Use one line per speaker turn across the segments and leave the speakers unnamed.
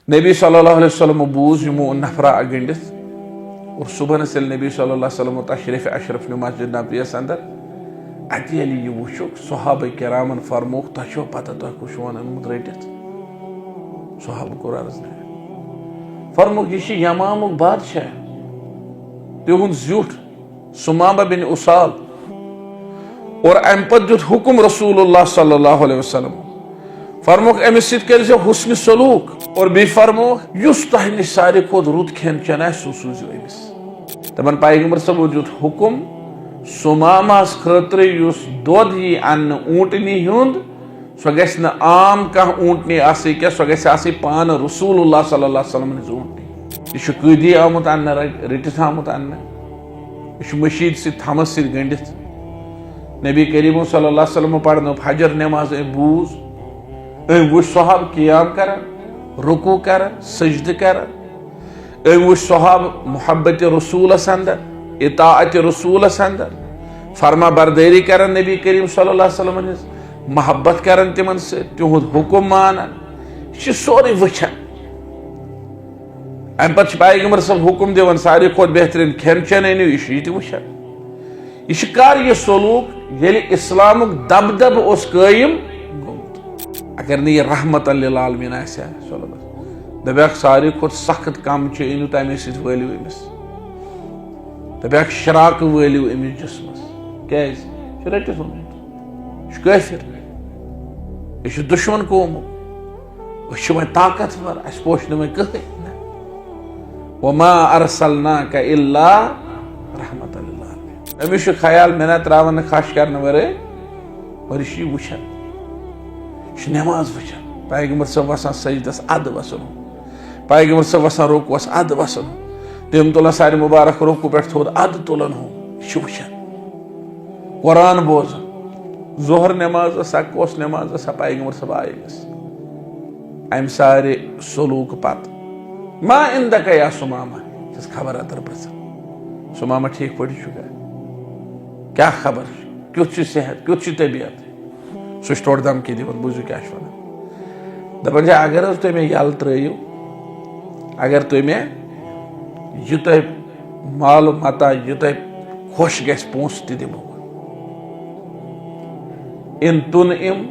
नबी सल्लल्लाहु अलैहि वसल्लम बूज यमो नफरा गंडित और सुबह नबी सल्लल्लाहु अलैहि वसल्लम तशरीफ अशरफ मस्जिद नबवियस अंदर अत ये वुक सहाबा किरामन फरमोक तुम पता तुम कुछ वनमुत रटित सहाब को अर्ज फरमोक यह यमामुक बादशाह तिहुंद जुठ सुमामा बिन उसाल और अम पत दुत हुकुम रसूलुल्लाह सल्लल्लाहु अलैहि वसल्लम फरमोक अमिस सो हुस्न सलूक और बे फरमोक युस तह नश सारे खोत रुत खेन चेन सू सूजो अमिस तमन पैगंबर सबो दुत हुकुम सुमामास खतर युस दोद यी अन्न ऊँटनी हुंद सो गछ न आम कह ऊँटनी आसे क्या सो गछ आसे पान रसूलुल्लाह सल्लल्लाहु अलैहि वसल्लम निज ऊँटनी यह कदी आमुत अन्न रटित आमुत अन्न यह मशीद से थमस सत गंडित नबी करीम सल्लल्लाहु अलैहि वसल्लम पढ़नो फजर नमाज बूज वो सहाब कियाम कर रुकू कर सजद कर वो सहाब मोहब्बत रसूल अंदर इताअत रसूल अंदर फरमा बरदारी कर नबी करीम सल्लल्लाहु अलैहि वसल्लम मोहब्बत कर तिमन से तिहुद हुकुम मान सोरे वचन अम पे पैगंबर सब हुकुम दिवन सारे खोत बेहतरीन खेन चेन अनु यह वचन यह कर यह सलूक ये इस्लामुक दबदब उस कायम अगर नहीं रहमत लिल आलमीन दपाक सारे खुद सख्त कम अनु तमे सलू अमिस दपाक शराक वलू अमिस जिसमस क्या रटित यह काफिर यह दुश्मन कौमुक वो ताकतवर अस पोश वे कहीं वमा अरसलनाका इल्ला रहमत लिल आलमीन अमिस ख्याल मे ना त्रावन खश कर वे और यह वुचन नमाज वचन पैगंबर सब वसान सजदस अद वसन पैगंबर सब वसान रुकुस अद वसन तम तुलान सारे मुबारक रुकू पे थोद अद तुलन हो वचन कुरान बोजन जोहर नमाज कोस नमाज पैगंबर सब आयस अम सारे सलूक पत मा इंदक या सुमामा खबर अतर पृन सुमामा ठीक पे क्या खबर क्युत सेहत क्युत तबीयत सह तोड़ धमकी दिवन बूझो क्या दपान अगर तुम मे यल त्रयू अगर तुम मे युत माल मता युत खुश गस पोस दिमो इन तुन इम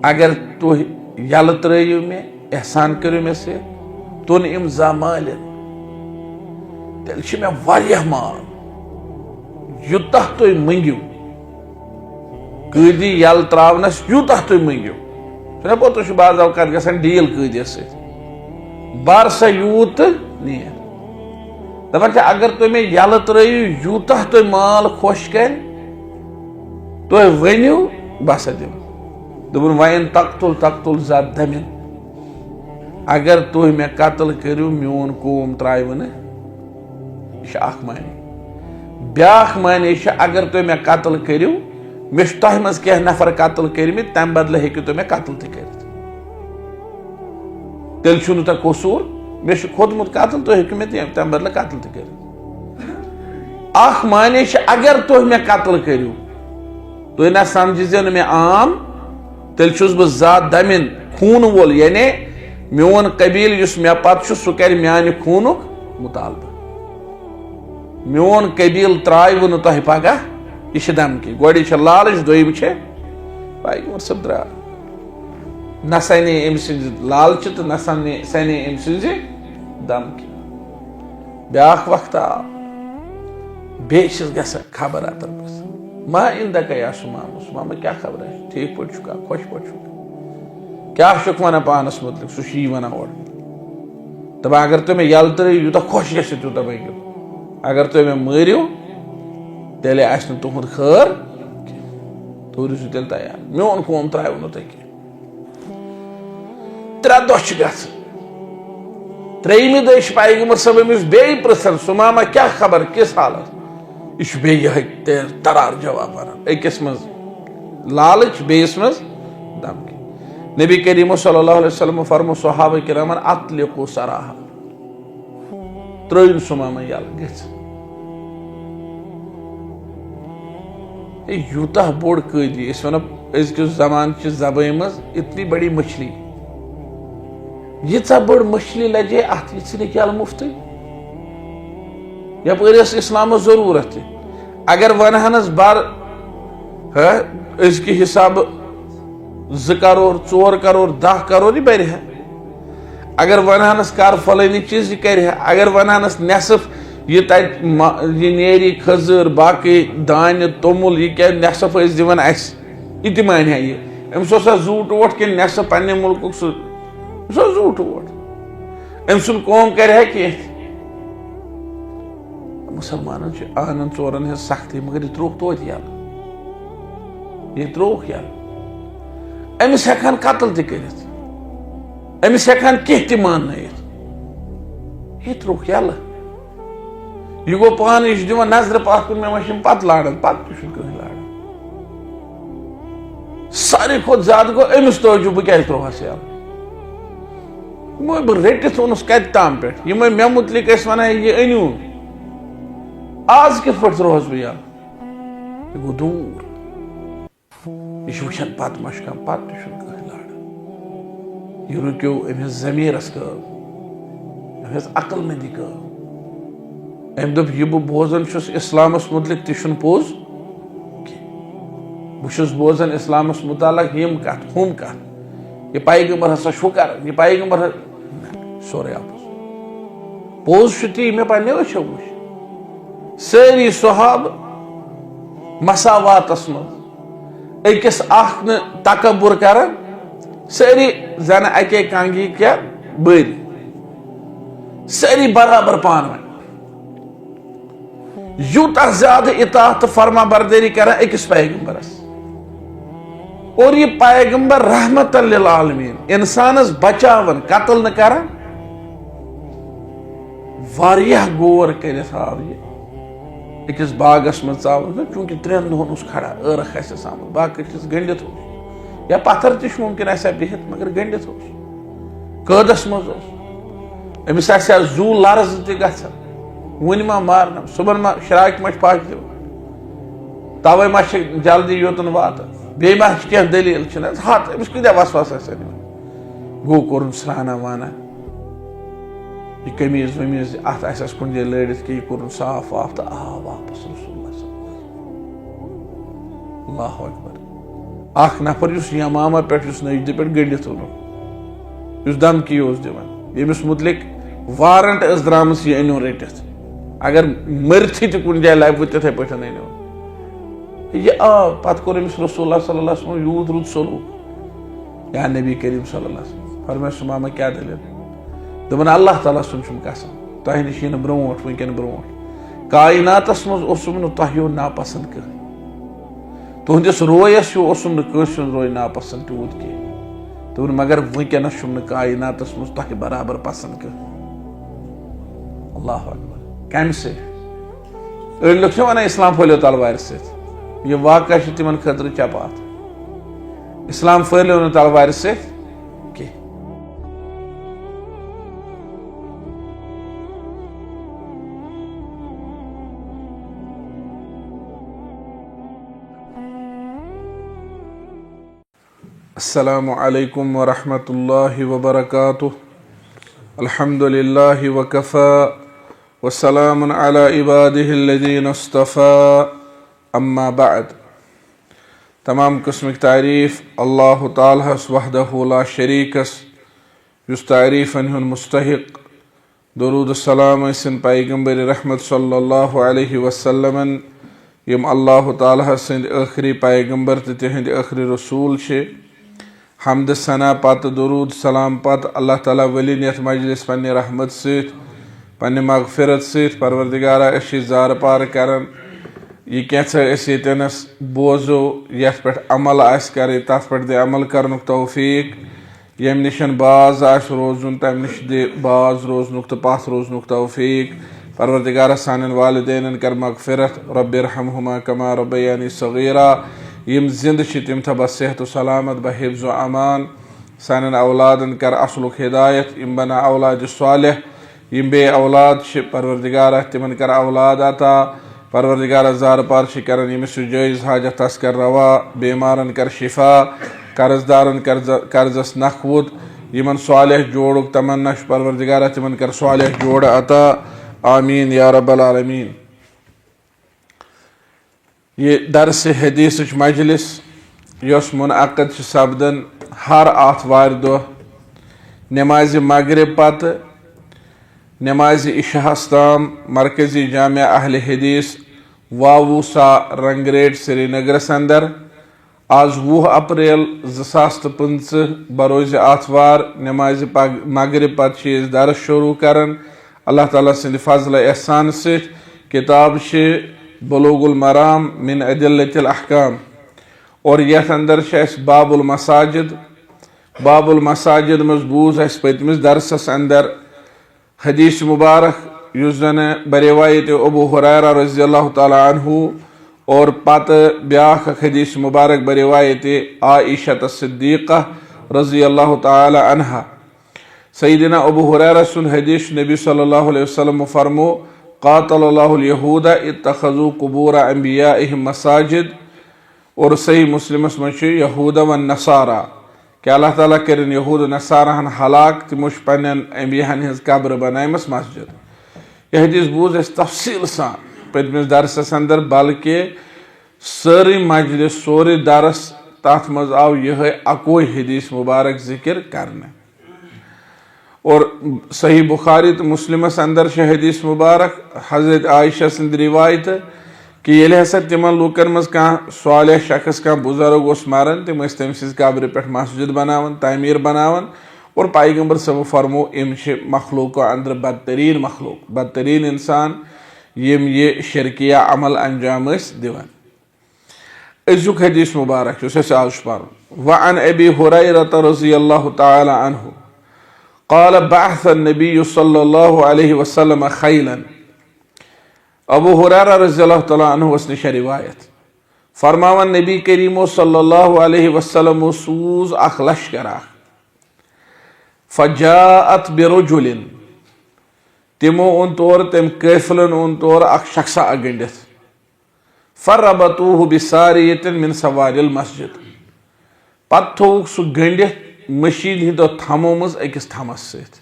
अगर तुह यल त्रयू मे एहसान करो मे से तुन इम जा माल तेल मे वारियाह माल युत तुम मंगियो कदी यल त्रावनस यूतः तुम मंगियो पो तुम बाज अवकात गसान डील कदिस बार सा यूत नीर दपान अगर तुम यल त्रयू यूतः तुम माल खुश कर तुम वनु बस दिम दोपन वन तकतुल जा दमिन अगर तुम मे कत्ल करू मोन कौम त्राव यह मानी ब्याख मानी अगर तुम मे कत्ल करू मे तह मज कह नफर कत्ल कर्मित तम बदल हेकु तुम मे कत्ल तेल छु तुह कसूर मे खोदमुत कत्ल तुह हेकु मे तम बदल कत्ल अख माने अगर तुह मे कत्ल करू तुह ना समझ मे आम तेल छुस बह जात दमिन खून वोल यानी मोन कबील युस मे पत सह कर म्यान खूनुक मुतालबा मोन कबील त्राव नु तुह पगह यह धमकी गोड़ लालच दोम पैगंबर सब द्रा न सने अम लालच तो न सने अम धमकी ब्याख वक्त आव बे खबर अतर मा इंदक या सुमामा क्या खबर है ठीक पे चुका खुश पे चुका क्या शुक वन पानस मुतलिक सह वन और दपा अगर तुम यल त्रयू यूत खुश गो तूत मंगो अगर तुम मरियो तेल तुहद खैर तुम रूजू तेल तैयार मोन कौम त्राव नो तुह त्रे दह त्रेमि दह पैगंबर सब अमिस बे पृथन सुमामा क्या खबर किस हालत यह बे तरार जवाब वन अकिस मज लालच बेस मज धमकी नबी करीम सल्लल्लाहु अलैहि वसल्लम फरमो सहाबा किरामन अतलिकु सराहा त्रोइन सुमामा यल गछ यूत बोड़ कदी वन अजक जमान जबान मज इतनी बड़ी मछली यीचा बड़ मछली लजे अत यह मुफ्त यपर इस्लाम जरूरत अगर वनहनस बार इसके हिसाब 2 करोड़ 4 करोड़ 10 करोड़ बर अगर वनहनस कर फलानी चीज यह कर अगर वनहनस नेसफ यह नेरी खजर बाकी दान तोमुल यह क्या नेसफ दिवन यह मान यह अम्स जूट वोट कि नेसफ पन्ने मुल्क जूट वोट अम सुन कौम कर मुसलमान आनन चोरन हज सख्ती मगर यह त्रोक तो यह त्रोक अमिस हेकान कत्ल तक अमिस हेकान कह मान यह त्रोक यल यह गो पान यह दिवान नजर पात मे वह पत लाड़न पत कह लाड़न सारे खुद ज्यादा गो अमिस तवजो बह क्या त्रोहस यल बह रटित वोनस कत ताम पे मे मुतलिक वन यह अनु आज कित पे त्रोहस बह यल यह गो दूर यह वुचान पत मशकान पत कह लाड़न यह रुक्यो अमिस जमीरस अमिस अकल मंदी अम दोप यह बह बोजन इस्लामस मुतलिक तह पोज बस बोजन इस्लामस मुतालक यम कत हम कत यह पैगंबर हसा शुकर यह पैगंबर सोरे आपस पोज ती मे पे वो वो सारी सहाब मसावातस मज अकिस तकबुर कर सारी जन अके कंगी क्या बर सारी बराबर पान यूता ज्यादा इताअत फरमा बरदारी कर अकिस पैगंबरस और यह पैगंबर रहमत लिल आलमीन इंसानस बचावन कत्ल न कर गौर कर अकिस बागस मज चावन चूंकि 3 दोहन खड़ा र्ख आमत बाकी गंडित या पत्थर तह मुमकिन बिहित मगर गंडित कदस मज अमिस जू लर्ज तक वन मा मारन सुबह मा शराक मच पाक तवे मा जल्दी योतन वात बे मा कह दलील हत अमिस कदा वसवस गो कोर स्नाना वाना यह कमीज वमीज अत कुन जाए लड़ित कि यह कोर साफ वाफ तो आ वापस अल्लाह अकबर अख नफर यमामा पे नजद पे गंडित वोन धमकी दिवान यमिस मुतलिक वारंट द्राम यह अनु रटित अगर मरथी तुन जाए लबह तिथे पे अनु यह आव पत कोर अमिस रसूलुल्लाह सल्लल्लाहु अलैहि वसल्लम यूत रुत सलूक या नबी करीम सल्लल्लाहु अलैहि वसल्लम फरमाया सुमामा क्या दलील दपन अल्लाह ताला सुन कसम तह नश ब्रोट वनकन ब्रोट कायनातस मज तह नापसंद कह तुहस रोयस रोय नापसंद तूत कह दोपन मगर वनकनस कायनातस मज तह बराबर पसंद कह अल्लाह अकबर कम से अड़ लोग वन इस्लाम फैलो तलवार सह यह वाक़ा तिमन खतर चपात इस्लाम फैलो न तलवार सह अस्सलामु अलैकुम वरहमतुल्लाहि वबरकातुह अल्हम्दुलिल्लाहि वकफ़ा वस्सलामुन अला इबादिहिल्लज़ीना इस्तफ़ा अम्मा बाद। तमाम किस्मक तारीफ़ अल्लाह ताला वहदहु ला शरीकस युस तारीफ़न हुन मुस्तहिक़ दुरूद सलाम सन पैगंबर रहमत सल्लल्लाहु अलैहि वसल्लम यम अल्लाह ताला सद आखिरी पैगंबर तो तिहंद आखिरी रसूल छे। हमद सना पत दुरूद सलाम पत अल्लाह ताला वली यथ मजलिस पन्ने रहमत सत पन्ने मगफिरत सत परवरदिगारा जार पार करन यह कैनस बोजो यथ पे अमल कर तथ पे दे अमल कर तौफीक यम निशन बाज रोजुन तम निश दे बाज रोजन तो पथ रोजन तौफीक परवरदिगारा सान वालिदैन कर मगफिरत रब्बिरहमहुमा कमा रब्बयानी सगीरा यम जिंद तम थ सेहत सलामत बहिफ्ज़ अमान सान औलादन कर असलुक हिदायत यम बना औलाद सालिह यम बे औलाद परवरदिगारा तिमन कर औलाद अता परवरदिगारा जार पार कर यमिस जायज़ हाजत तस कर रवा बेमारन कर शिफा कर्जदारन कर्जस नखवुद यमन सालिह जोड़ुक तमन्ना परवरदिगारा तिमन कर सालिह जोड़ अता आमीन या रब्बल आलमीन। ये दरस हदीस मजलिस यस मुनअक़द सपदन हर आतवार दो नमाज मगरिब पत नमाज इशाहस ताम मरकजी जामिया अहले हदीस वावूसा रंगरेट श्रीनगरस अंदर आज 20 अप्रैल 2025 बरोज आतवार नमाज मगरिब पत दरस शुरू करन। अल्लाह ताला सिंद फजल एहसान से किताब से बुलूगुल मराम मिन अदिल्लतिल अहकाम और यथ अंदर बाबुल मसाजिद मज बूज पतमिस दरसस अंदर हदीस मुबारक युस जन बरिवायत अबू हुरैरा रज़ियल्लाहु ताला अन्हु और पत ब्याख हदीस मुबारक बरिवायत आइशा सिद्दीक़ा रज़ियल्लाहु ताला अन्हा। सय्यदना अबू हुरैरा सुन हदीस नबी सल्लल्लाहु अलैहि वसल्लम फरमो क़ातलल्लाहुल यहूदा इत्तख़ज़ू क़ुबूर अंबियाइहिम मसाजिद। और सही मुस्लिम मज यहूदा व नसारा कि अल्लाह ताला करिन यहूद नसाराहन हलाक तिमो पन्न अंबियाहन हज कब्र बनायमस मस्जिद। यह हदीस बूज तफसील सान पतमिस दरसस अंदर बल्कि सारी मजलिस सोरे दरस तथ मज आव यह अकोई हदीस मुबारक जिक्र करने। और सही बुखारी तो मुस्लिमस अंदर हदीस मुबारक हजरत आयशा सिंद रिवायत कि ये हसा तिमन लूकन मज कह सालिह शख्स कह बुजुर्ग उस मरन तिम तम कब्र पे मस्जिद बनावन तामीर बनावन। और पैगंबर सब फरमो इम मखलूक अंदर बदतरीन इंसान यम ये शिरकिया अमल अंजाम दिवान। अजुक हदीस मुबारक आज पर वअन अबी हुरैरह रज़ियल्लाहु ताला अन्हु क़ाल बअथ नबी सल्लल्लाहु अलैहि वसल्लम खैलन। अबू हुरैरा रज़ियल्लाहु ताला अन्हु वसने रिवायत फरमावन नबी करीमो सल्लल्लाहु अलैहि वसल्लम सूज अख लश्करा फजाअत बिरजुलिन तिमो उन तौर तम कैफलन उन तौर अख शख्सा अगंडित फरबतूहु बिसारियतिन मिन सवारिल मस्जिद पत थोक सु गंडित मशीद हिंदो थमो मज अकिस थमस सत।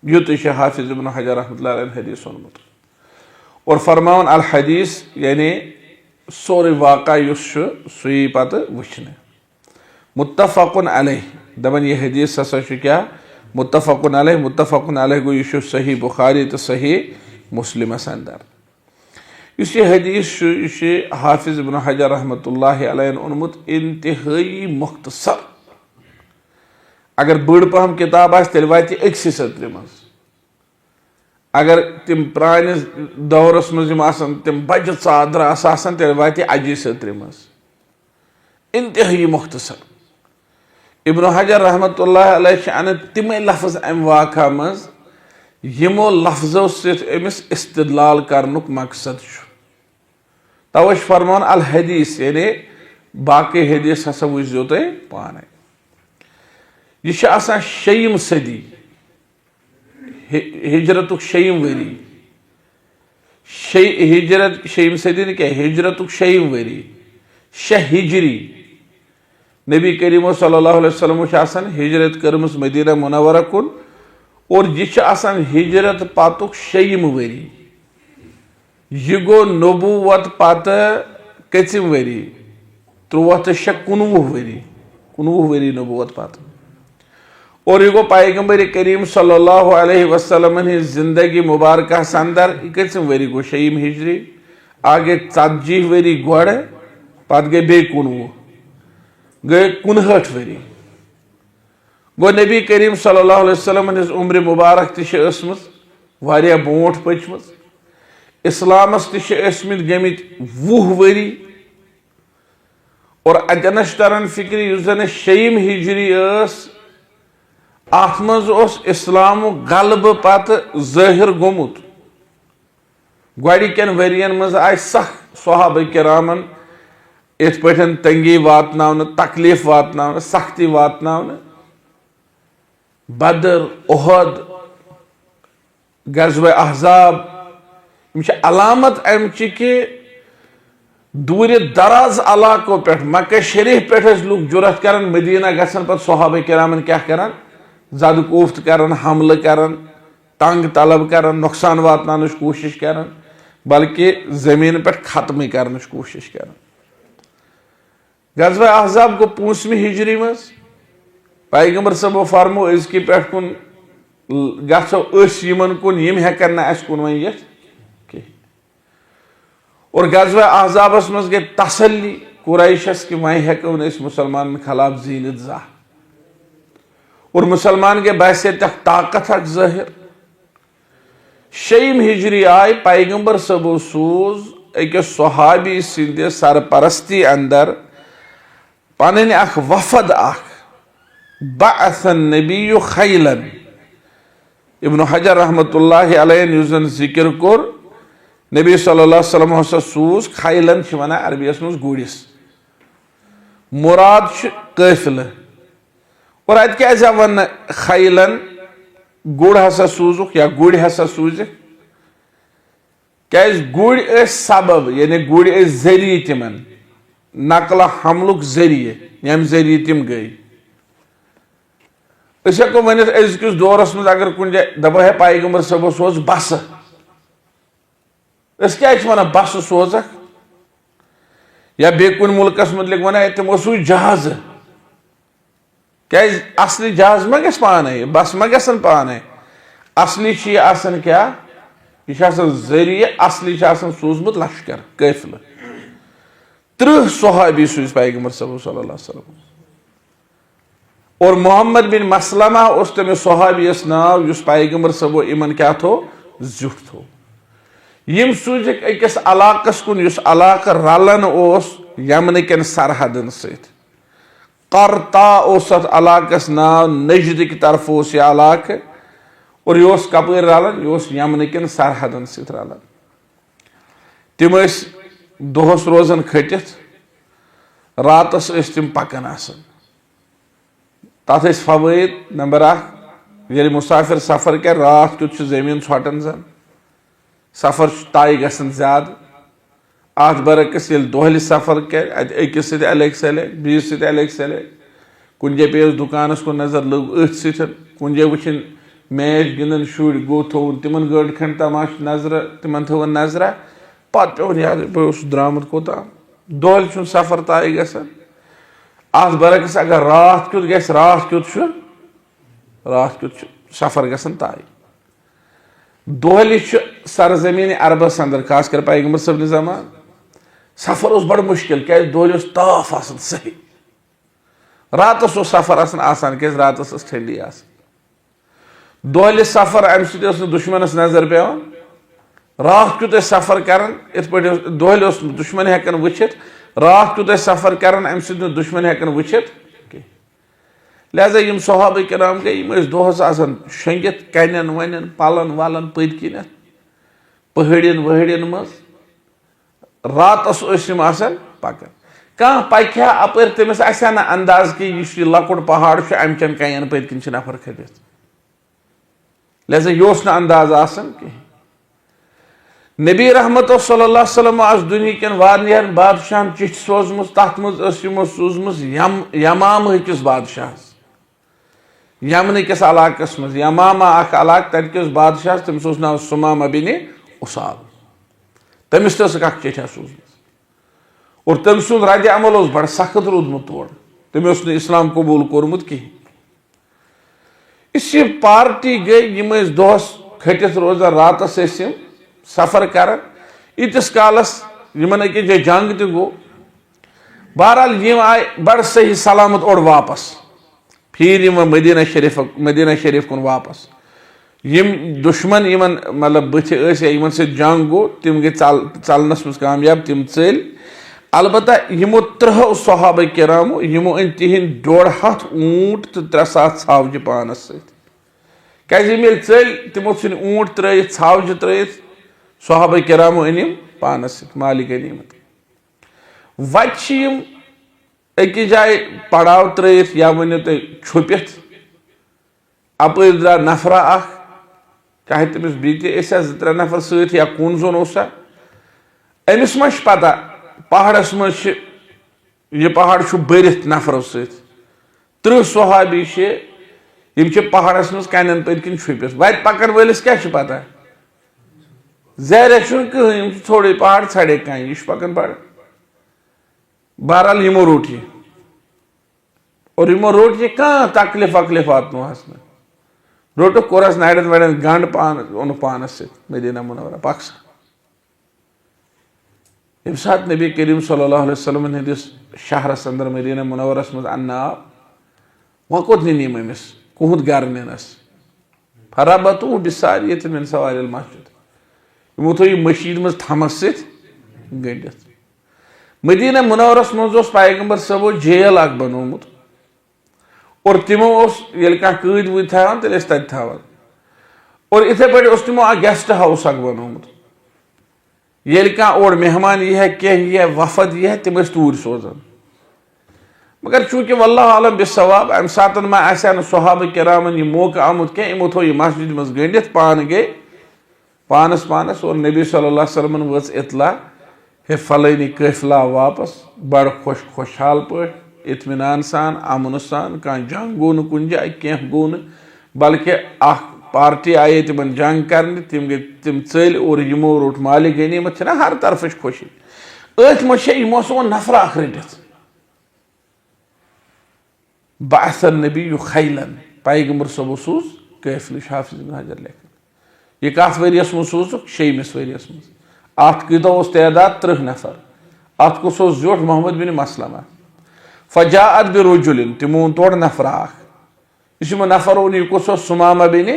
युत हाफिज इब्न हजर रहमतुल्लाह अलैहि हदीस वनमुत और फरमावन अल हदीस यानी सोरे वाक़ा युस सुई पत वुचने मुत्तफ़क़ुन अलैह दबन ये हदीस हसा क्या मुत्तफ़क़ुन अलैह गो यह सही बुखारी तो सही मुस्लिम अंदर इस हदीस हाफिज इब्न हजर रहमतुल्लाह अलैहि ओनमुत इंतहाई मुख्तसर अगर बड़ पहम किताब आस तेल वात अक्सी सत्र मज अगर तिम प्रानिस दौरस मज तिम बज चादर आसान तेल वात अजी सत्र मज इंतहाई मुख्तसर। इब्न हजर रहमतुल्लाह अलैहि अन तिमे लफ्ज अम वाक़ा मज यमो लफ्जों अमिस इस्तिदलाल करनुक मकसद तवश फरमान अल हदीस यानी बाकी हदीस हसा वुझो तुम पाने। यह शयम सदी हिजरतुक शयम वरी हिजरत शयम सदी क्या हिजरतुक शयम वरी हिजरी नबी करीम सल्लल्लाहु अलैहि वसल्लम हिजरत करमस मदीना मुनव्वरा कुन और यह हिजरत पतुक शयम वरी यह गो नबूवत पत कचिम वरी 13 वरी नबूवत पत और यह गो पैगंबर करीम सल्लल्लाहु अलैहि वसल्लम जिंदगी मुबारक अंदर कम वरी गो शयम हिजरी आगे 40 वरी गोड़ पत गई बे 19 गए 59 वरी गो नबी करीम सल्लल्लाहु अलैहि वसल्लम उम्र मुबारक तसमत वारिया बोट पचम इस्लामस तसमित गमित 20 वरी और अतनश तरन फिक्र युस जन शयम हिजरी अत मज इस्लाम गलब पत ज़ाहिर गोमुत गन वरियन मज आय सख सहाबा किरामन इत पे तंगी वातन तकलीफ वातन सख्ती वातन बदर उहद गज़वे अहज़ाब अलामत अमचि कि दूर दराज इलाकों पे मक्का शरीफ पे लुक जुरत कर मदीना गसन पत सहाबा किरामन क्या करान जद कोफ्त करन, हमल करन, तंग तलब करन, नुकसान वातनानच कोशिश करन, बल्कि जमीन पे खत्म करने कोशिश कर। गज़वा अहज़ाब गो 5वीं हिजरी मज पैगंबर सबो फरमो अजकि पे कुन गो यमन कुन यम हेकन ना अस कुन वन यथ कि। और गज़वा अहज़ाबस मज गई तसल्ली कुरैशस कि वह हेको न मुसलमान खिलाफ जीनित जा। और मुसलमान के बहसियत ताकत ज़ाहिर। 6वीं हिजरी आय पैगंबर सबो सूज अकिस सहाबी सिंध सरपरस्ती अंदर पन अख वफद अख बअसन नबी खैलन। इब्न हजर रहमतुल्लाहि अलैहि युस जन जिक्र कोर नबी सल्लल्लाहु अलैहि वसल्लम हसा सूज खैलन वना अरबियस मज गुड़िस, मुराद काफिल। और अत क्या वन खैलन गुड़ हसा सूजुक या गुड़ हसा सूज क्या गुड़ सबब यानी गुड़ जरिए तिमन नकल हमलुक जरिए यम जरिए तिम गई। हेको वन अजकिस दौरस मज अगर कुन जाए दपो है पैगंबर सबो सोज बस क्या वन बस सोज या बे कुन मुल्कस मुतलिक वन तमो सू जहाज क्या असली जहाज मा गस पाने बस मा गसन पाने असली क्या यह जरिए असली सूजमुत लश्कर काफिल। 30 सहाबी सूज पैगंबर सल्लल्लाहु अलैहि वसल्लम। और मोहम्मद बिन मसलमा उस तमिस सहाबियस नाव युस पैगंबर सबो इमन क्या थो जुट थो। यम सूज अकिस अलाकस कुन युस अलाक रलन ओस यमन केन सरहदन सत। करता ओस अलाकस नाव नजद की तरफ ओस यह अलाक और यह कपर रलन यह यमन केन सरहदन सत रलन। तिम दोहस रोजन खटित रातस तिम पकन आसन। तथ फवैद नंबर 1 ये मुसाफिर सफर कर रात क्युत जमीन छटन जन सफर तय गसन ज्यादा अत बरकस ये दोहल सफर कर अकिस अलग सले बीस अलग सले कुन पे दुकानस कुन नजर लोग अथ सतन कुन वुन मैच गिंदन शुर गो थोन तिमन गड़ खंड तमाश नजर तिमन थवन नजरा पे पे याद बह द्रामुत कोता दोहल सफर तय गसन। अत बरकस अगर रात क्युत गस रात क्युत सफर गसन तय। दोहल सरजमीन अरबस अंदर खास कर पैगंबर सब जमान सफर उस बड़ मुश्किल क्या दोहल ताफ आसन सही रातस सफर आसान क्या रातस ठंडी आसान। दोहल सफर अम सत दुश्मनस नजर पेवान रात क्युत सफर करान इत पे दोहल दुश्मन हेकन वुचित रात क्युत सफर करान अम सत दुश्मन हेकन वुचित। लिहाजा यम सहाबा किराम गई यम दोहस आसान शंगित कन वन पलन वलन पदकिन पहाड़ियन वहाड़ियन मज रातस आसान पकन। कह पकह अपर तमिस आसा ना अंदाज कि यह लकुट पहाड़ अम चन कन पदकिन नफर खलित। लिहाजा यह ना अंदाज आसान कहीं। नबी रहमत सल्लल्लाहु अलैहि वसल्लम आज दुनिया कन वारियान बादशाहन चिट्ठी सोजमुस तथ मज यमो सूजमुस यमाम किस बादशाह यमन किस अलाकस मज यमामा अख अलाक तत किस बादशाह तमिस नाव सुमामा बिन उसाल तमिस चिट्ठा सूजम और तम सुंद रद्द अमल बड़ सख्त रूदमुत तोड़ तमें इस्लाम कबूल कोरमुत कहीं। इस पार्टी गई यम दोहस खटित रोजान रातस सफर कर इतिस कालस यमन अकिस जाए जंग तो गो। बहरहाल यम आय बड़ सही सलामत और वापस फिर यम मदीना शरीफ कुन वापस। यम दुश्मन यमन मतलब बुथ यमन से जंग गो तिम गई चलनस मज कामयाब तिम चल। अलबत्ता यमो 30 सहाबा किरामो यमो अन तिहिंद 150 ऊंट तो 300 छावज पानस सत क्या चल तिमो ऊंट त्रयित छावज त्रयित सहाबा किरामो अनिम पानस सत मालिक अनिमत। वम अकिस जाए पड़ाव त्रयित या वनो तुम छुपित अपर द्रा नफरा अख चाहे तमिस बीते 2-3 नफर सत या कुन जोन ओसा अमिस मा पता पहाड़स मज यह पहाड़ भरित नफरों सत 30 सहाबी यम पहाड़स मज कन पत्किन छुपिस वत पकन वलिस क्या पता जहर कहीं थोड़े पहाड़ छड़े कहीं यह पकन बड़ बहरहाल यमो रोट ये और यमो रोट ये कह तकलीफ वकलीफ वातनोहस न रोट कोरस नड़न वड़न गंड पान ओन पानस मदीना मुनव्वरा पक्स यम सात नबी करीम सल्लल्लाहु अलैहि वसल्लम हंदिस शहरस अंदर मदीना मुनव्वरस मज अन्ना वह कोत नीम अमिस कुहुद गर नस फरबतु बिसारियत मिन सवारिल मस्जिद यमो थो यह मशीद मज थमस गंडित मदीना मुनव्वरस मज पैगंबर सबो जेल अख बनोमुत और तिमो कह कद वद थान तेल तत थान और इथे पे तिमो गेस्ट हाउस अख बनोमुत ये कह और मेहमान यह कह वफद यह तिम तूर सोजान मगर चूंकि वल्लाह आलम बिसवाब अम सात सहाबा किरामन यह मौका आमुत कह यमो थो यह मस्जिद मज गंडित पान गए पानस पानस और नबी सल्लल्लाहु अलैहि वसल्लम वच इतला हे फलनी काफिला वापस बड़ खुशहाल पे इत्मीनान सान अमन सान कह जंग गो कुन जाए कह गो बल्कि पार्टी आये तिमन जंग कर तिम चल और यमो रोट माल गनीमत हर तरफ खुशी अथ मे यमो सो नफर अख रटित बासन नबी खैलन पैगंबर सबो सूज काफिल हाफिज इब्न हजर लेखन यह कत वरियस मज सूजुक 6मिस वरियस मज अत कूत तदाद 30 नफर अत कुस जोट मोहम्मद बिन मसलमा फजाअत बिरुजुलिन तिमो ओन तोड़ नफर इस नफर ओन यह कुस सुमामा बिन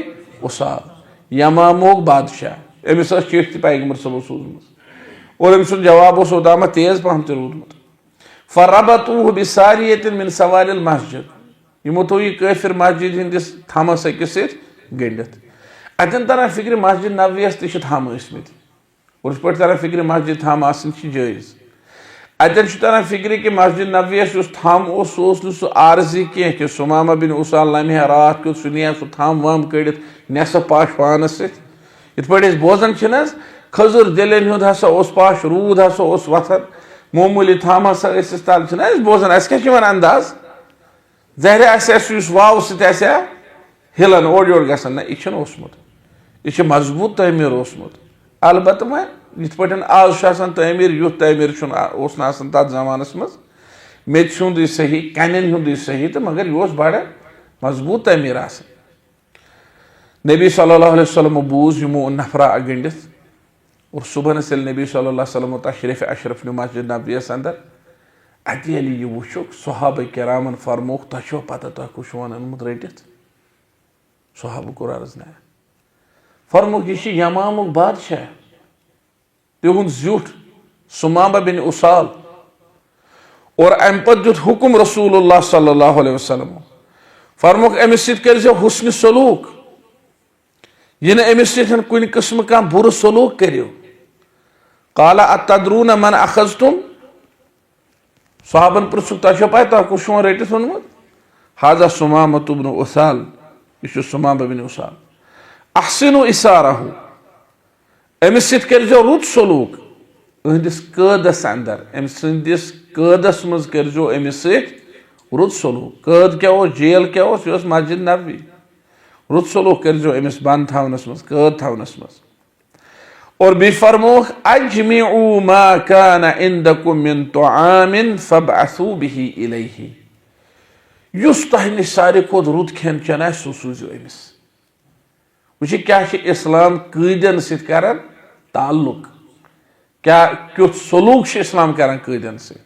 उसाल यमामोक बादशाह अमिस चिट्ठी पैगंबर सबो सूजम और अमिस जवाब ओतामा तेज पहम रूदमुत फरबतुहु बिसारियतिन मिन सवारिल मस्जिद यमो थो यह काफिर मस्जिद हंदिस थमस अकिस गंडित अतन तरह फिक्र मस्जिद नबवियस तह थम ईसमित और इस पे तरह फिक्र मस्जिद थम आसन जायज अतन तरह फिक्र कि मस्जिद नबवियस थम सह आरजी कह कि सुमामा बिन उसाल लम्हे रात क्यों सुनिया सह थम वम कड़ित नेसफ पाश पानस इत पे बोजान खजुर दिलन हुंद हसा पाश रूद हसा वथन मामूली थम हसा तल बोजान क्या अंदाज जहर वाव सह हिलन ओर योर गसान ना यह ओसमुत यह मजबूत तमीर ओसमुत अलबत्त इत पे आज तमीर युथ तमीर तथ जमानस मज मेत हुंद सही कन हुंद सही तो मगर यह बड़ मजबूत तमीर नबी सल्लल्लाहु अलैहि वसल्लम बूज यमो नफरा गंडित और सुबह नबी सल्लल्लाहु अलैहि वसल्लम तशरीफ अशरफ मस्जिद नबवियस अंदर अत यह वुक सहाबा किरामन फरमोक तह पता तह कुछ वनमुत रटित सहाबा कोर अर्ज ना फरमोक यह यमामुक बादशाह तिहुंद जुठ सुमामा बिन उसाल और अम पे दुत हुकुम रसूलुल्लाह सल्लल्लाहु अलैहि वसल्लम फरमोक अमिस सत कर हुस्न सलूक यह अमिस सत कुन किस्म का बुर सलूक करो काला अतदरून मन अखजतुम सहाबन पृछुक तह पै तह कुछ रटित वोनमुत हाजा सुमामा बिन उसाल यह सुमामा बिन उसाल अहसिनु इसारहु अमिस सत कर रुत सलूक अहदिस कैदस अंदर अमिस कैदस मज कर अमिस रुत सलूक कैद क्या जेल क्या यह मस्जिद नबवी रुत सलूक कर अमिस बंद थवनस मज कैद थवनस मज और बे फरमोख अजमिउ मा कान इंदकुम मिन तुआमिन फबअसू बिही इलैहि युस तह निश सारे खोत रुत खेन चेन सह सूजो अमिस वह क्या इस्लाम कैदन सत कर ताल्लुक क्या क्युत सलूक इस्लाम कर कैदन सत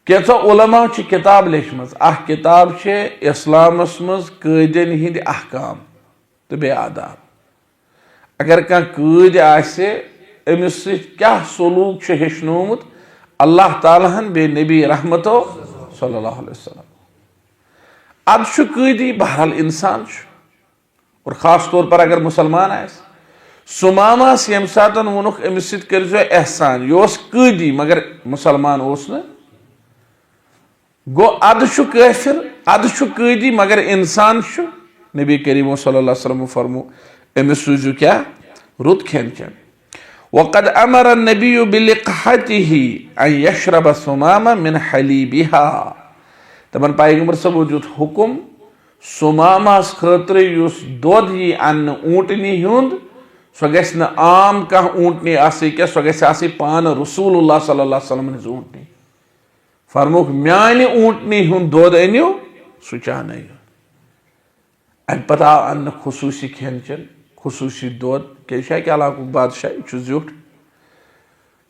कैसा उलमा किताब लेचम किताब इस्लामस मज कैदन हिंद अहकाम तो बे आदाब अगर कह कैद अमिस क्या सलूक हेचनोमुत अल्लाह तालाहन बे नबी रहमतो सल्लल्लाहु अलैहि वसल्लम अब कैदी बहरहाल इंसान और खास तौर पर अगर मुसलमान सुमामास यम सात वोनुक अमिस सत कर एहसान यह कैदी मगर मुसलमान गो अद काफिर अद कैदी मगर इंसान नबी करीम सल्लल्लाहु अलैहि वसल्लम फरमो अमिस सूजु क्या रुत खेन चेन वक़द अमर नबी बिलिक़हतिही अन यशरब सुमामा मिन हलीबिहा तमन पैगंबर सबो दुत हुकुम सुमामास खतर युस दोध यी अन्न ऊँटनी हुंद सो गस न आम कह ऊँटनी आसी क्या सो गस आसी पान रसूलुल्लाह सल्लल्लाहु अलैहि वसल्लम हिंज ऊँटनी फरमुक म्यान ऊँटनी हुंद दोध अनियो सु चाहनयो अम पता अन्न खुसूसी खेन चन खुसूसी दोध क्या इलाक बादशाह यह जुट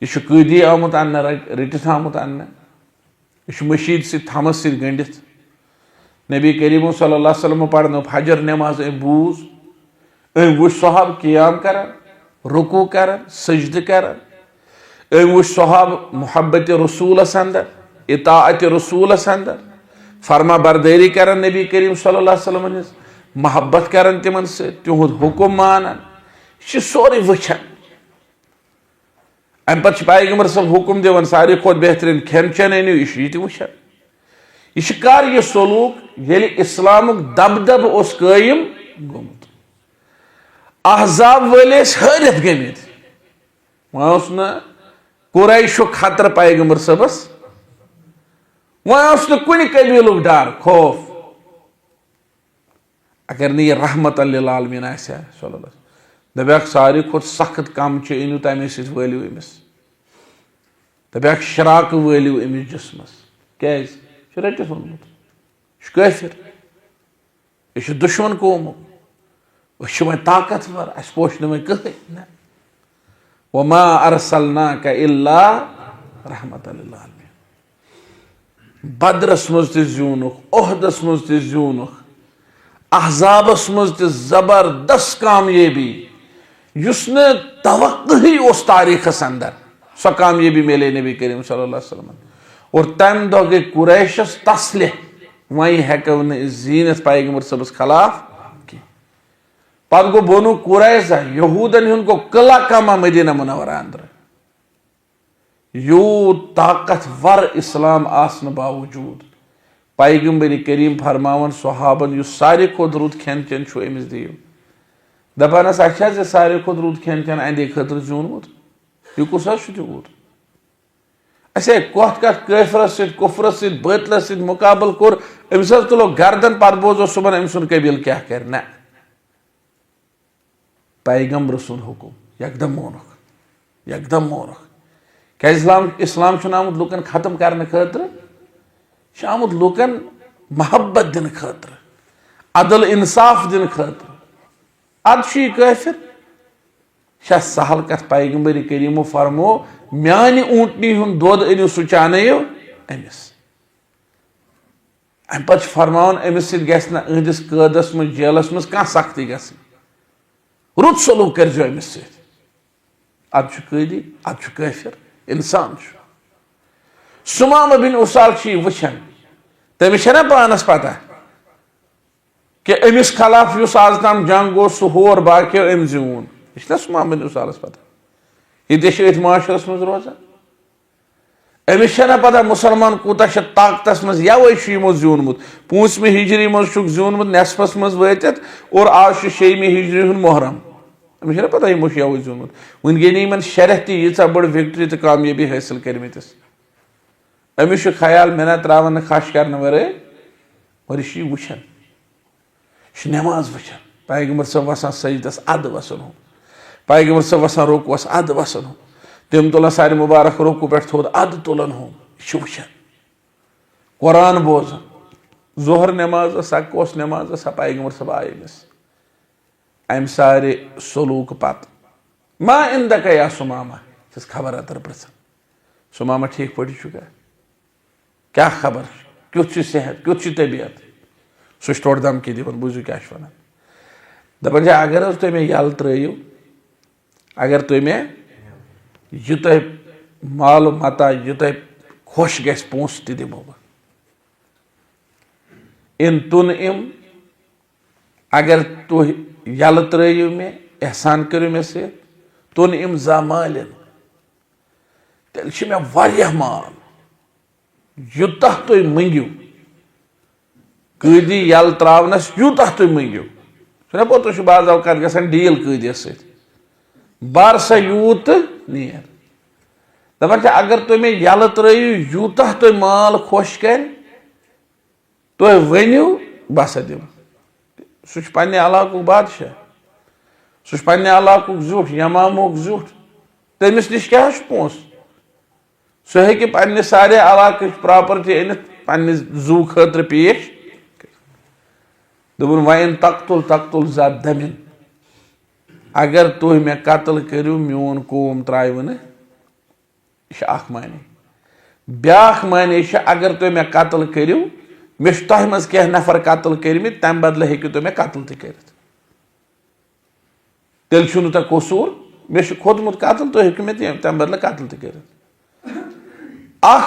यह कदी आमुत अन्न रटित आमुत अन्न यह मशीद से थमस सत गंडित नबी करीम सल्लल्लाहु अलैहि वसल्लम पढ़नो फजर नमाज बूज वो सहाब कियाम कर रुकू कर सजद कर वो सहाब मोहब्बत रसूलस अंदर इताअत रसूलस अंदर फरमा बरदारी कर नबी करीम सल्लल्लाहु अलैहि वसल्लम मोहब्बत कर तिमन से तिहुद हुकुम मानन सोरे वचन अम पे पैगम्बर सब हुकुम दिवन सारे खुद बेहतरीन खेन चेन अनियो यह वचन यह कर यह सलूक ये इस्लामुक दबदब उस कायम गोमुत अहजाब वाले हरित गमित वह न कुरैशो खतर पैगम्बर सबस वह कुन कबीलुक डर खौफ अगर नहीं रहमत लिल आलमीन दपाक सारे खुद सख्त कम अनु तमे सत वलियो अमिस दपाक शराक वलियो अमिस जिस्मस क्या रटित वोनमुत यह काफिर यह दुश्मन कौमुक वह ताकतवर अस पोश न कहें वमा अरसलनाका इल्ला रहमत लिल आलमीन बदरस मज त ज़्यूनुख ओहदस मज त ज़्यूनुख अहजाबस मज त जबरदस्त कामयाबी युस न तवक्कुह ही उस तारीखस अंदर सो कामयाबी मिले नबी करीम सल्लल्लाहु अलैहि वसल्लम और तम दो गई कुरैशस तस्लिह वही हेको जीनत पैगम्बर सबस खिलाफ पद गो बोनु कुरैशा यहूदन हुन को किला कमा मदीना मुनव्वरा अंदर यू ताकतवर इस्लाम आसन बावजूद पैगम्बर करीम फरमावन सहाबन यु सारे खुद रुद खेन चेन अमिस दियो दपानस अच्छा सारे खुद रुद खेन चेन अंदे खतर जूनमुत यह कुस तूत असे कत कत काफिरस सत कुफरस सत बातिलस सत मुकाबल कोर अमिस तुलो गर्दन पर बोजो सुबह अम सुन कबील क्या कर ना पैगम्बर सुन हुकुम यकदम मोनक क्या इस्लाम आमुत लुकन खत्म करने खतर आमुत लुकन मोहब्बत दिन खतर अदल इंसाफ दिन खतर अद काफिर शा सहल कथ पैगम्बर करीमो फरमो म्यान ऊँटनी हुंद दोध अनियो सु चाहनयो अमिस अम पे फरमान अमिस सत गस अहदिस कैदस मज जेलस मज कह सख्ती गस रुत सलूक कर अमिस सत अद कैदी अद काफिर इंसान सुमामा बिन उसाल वचन तमिस ना पानस पता कि अमिस खिलाफ युस आज तम जंग गो सह होर बाकी अम जून यह ना सुमामा बिन उसालस पता यह माशरस मज रोजान अमिस ना पता मुसलमान कूता ताकतस मज यवे यमो जूनमुत 5वीं हिजरी मज जूनमुत नेसफस मज वातित और आज 6वीं हिजरी हुन मुहर्रम अमिस ना पता यमो यवे जूनमुत वन गई इन शरह तीचा बड़ विक्ट्री तो कामयाबी हासिल करमतिस अमिस ख्याल मे ना त्रावन खश कर वर और यह वचन नमाज वचन पैगम्बर सब वसान सजदस अद वसन हो पैगम्बर सब वसान रोकुवस अद वसन हो तम तुलन सारे मुबारक रोकू पे थोद अद तुलन हो यह वचन कुरान बोजन जोहर नमाज सकोस नमाज पैगम्बर सब आय अम सारे सलूक पत मा इंदक या सुमामा खबर अतर पृथन सुमामा ठीक पे क्या खबर क्युत सेहत क्युत तबीयत सह टोट धमकी दिवन बूझू क्या वन दपान अगर तुम मे यल त्रो अगर तुम मे यूत माल मता यूत खुश गस पोस त दिमो इन तुन इम अगर तु यल त्रो मे एहसान करो मे से तुन इम जा मालिन तेल मे वारिया माल यूतः तुम मंगियो कैदी यल त्रावनस यूतः तुम मंगियो सह तुम बाज अवकात गसान डील कैदियस सत बार सा यूत नीर दपान अगर तुम मे यल त्रो यूतः तुम माल खुश कर तुम वनियो बह सा दिम सह पन्ने इलाकुक बादशाह, सह पन्ने इलाकुक ज़्यूठ, यमामुक ज़्यूठ, तमिस निश क्या पोस, सह हेकि पन्ने सारे इलाके प्रॉपर्टी अनित पन्ने ज़ू खतर पेश दोपन वइन तख्तुल तख्तुल ज़ा दमिन, अगर तुह मे कत्ल करू मोन कौम त्राव न, यह माने। ब्याख माने अगर तुह मे कत्ल करू मे तह मज कह नफर कत्ल कर्मित तम बदले हेकि तुह मे कत्ल त तेल छु तह कसूर, मे खोदमुत कत्ल तुह हेकि मे तम बदले कत्ल त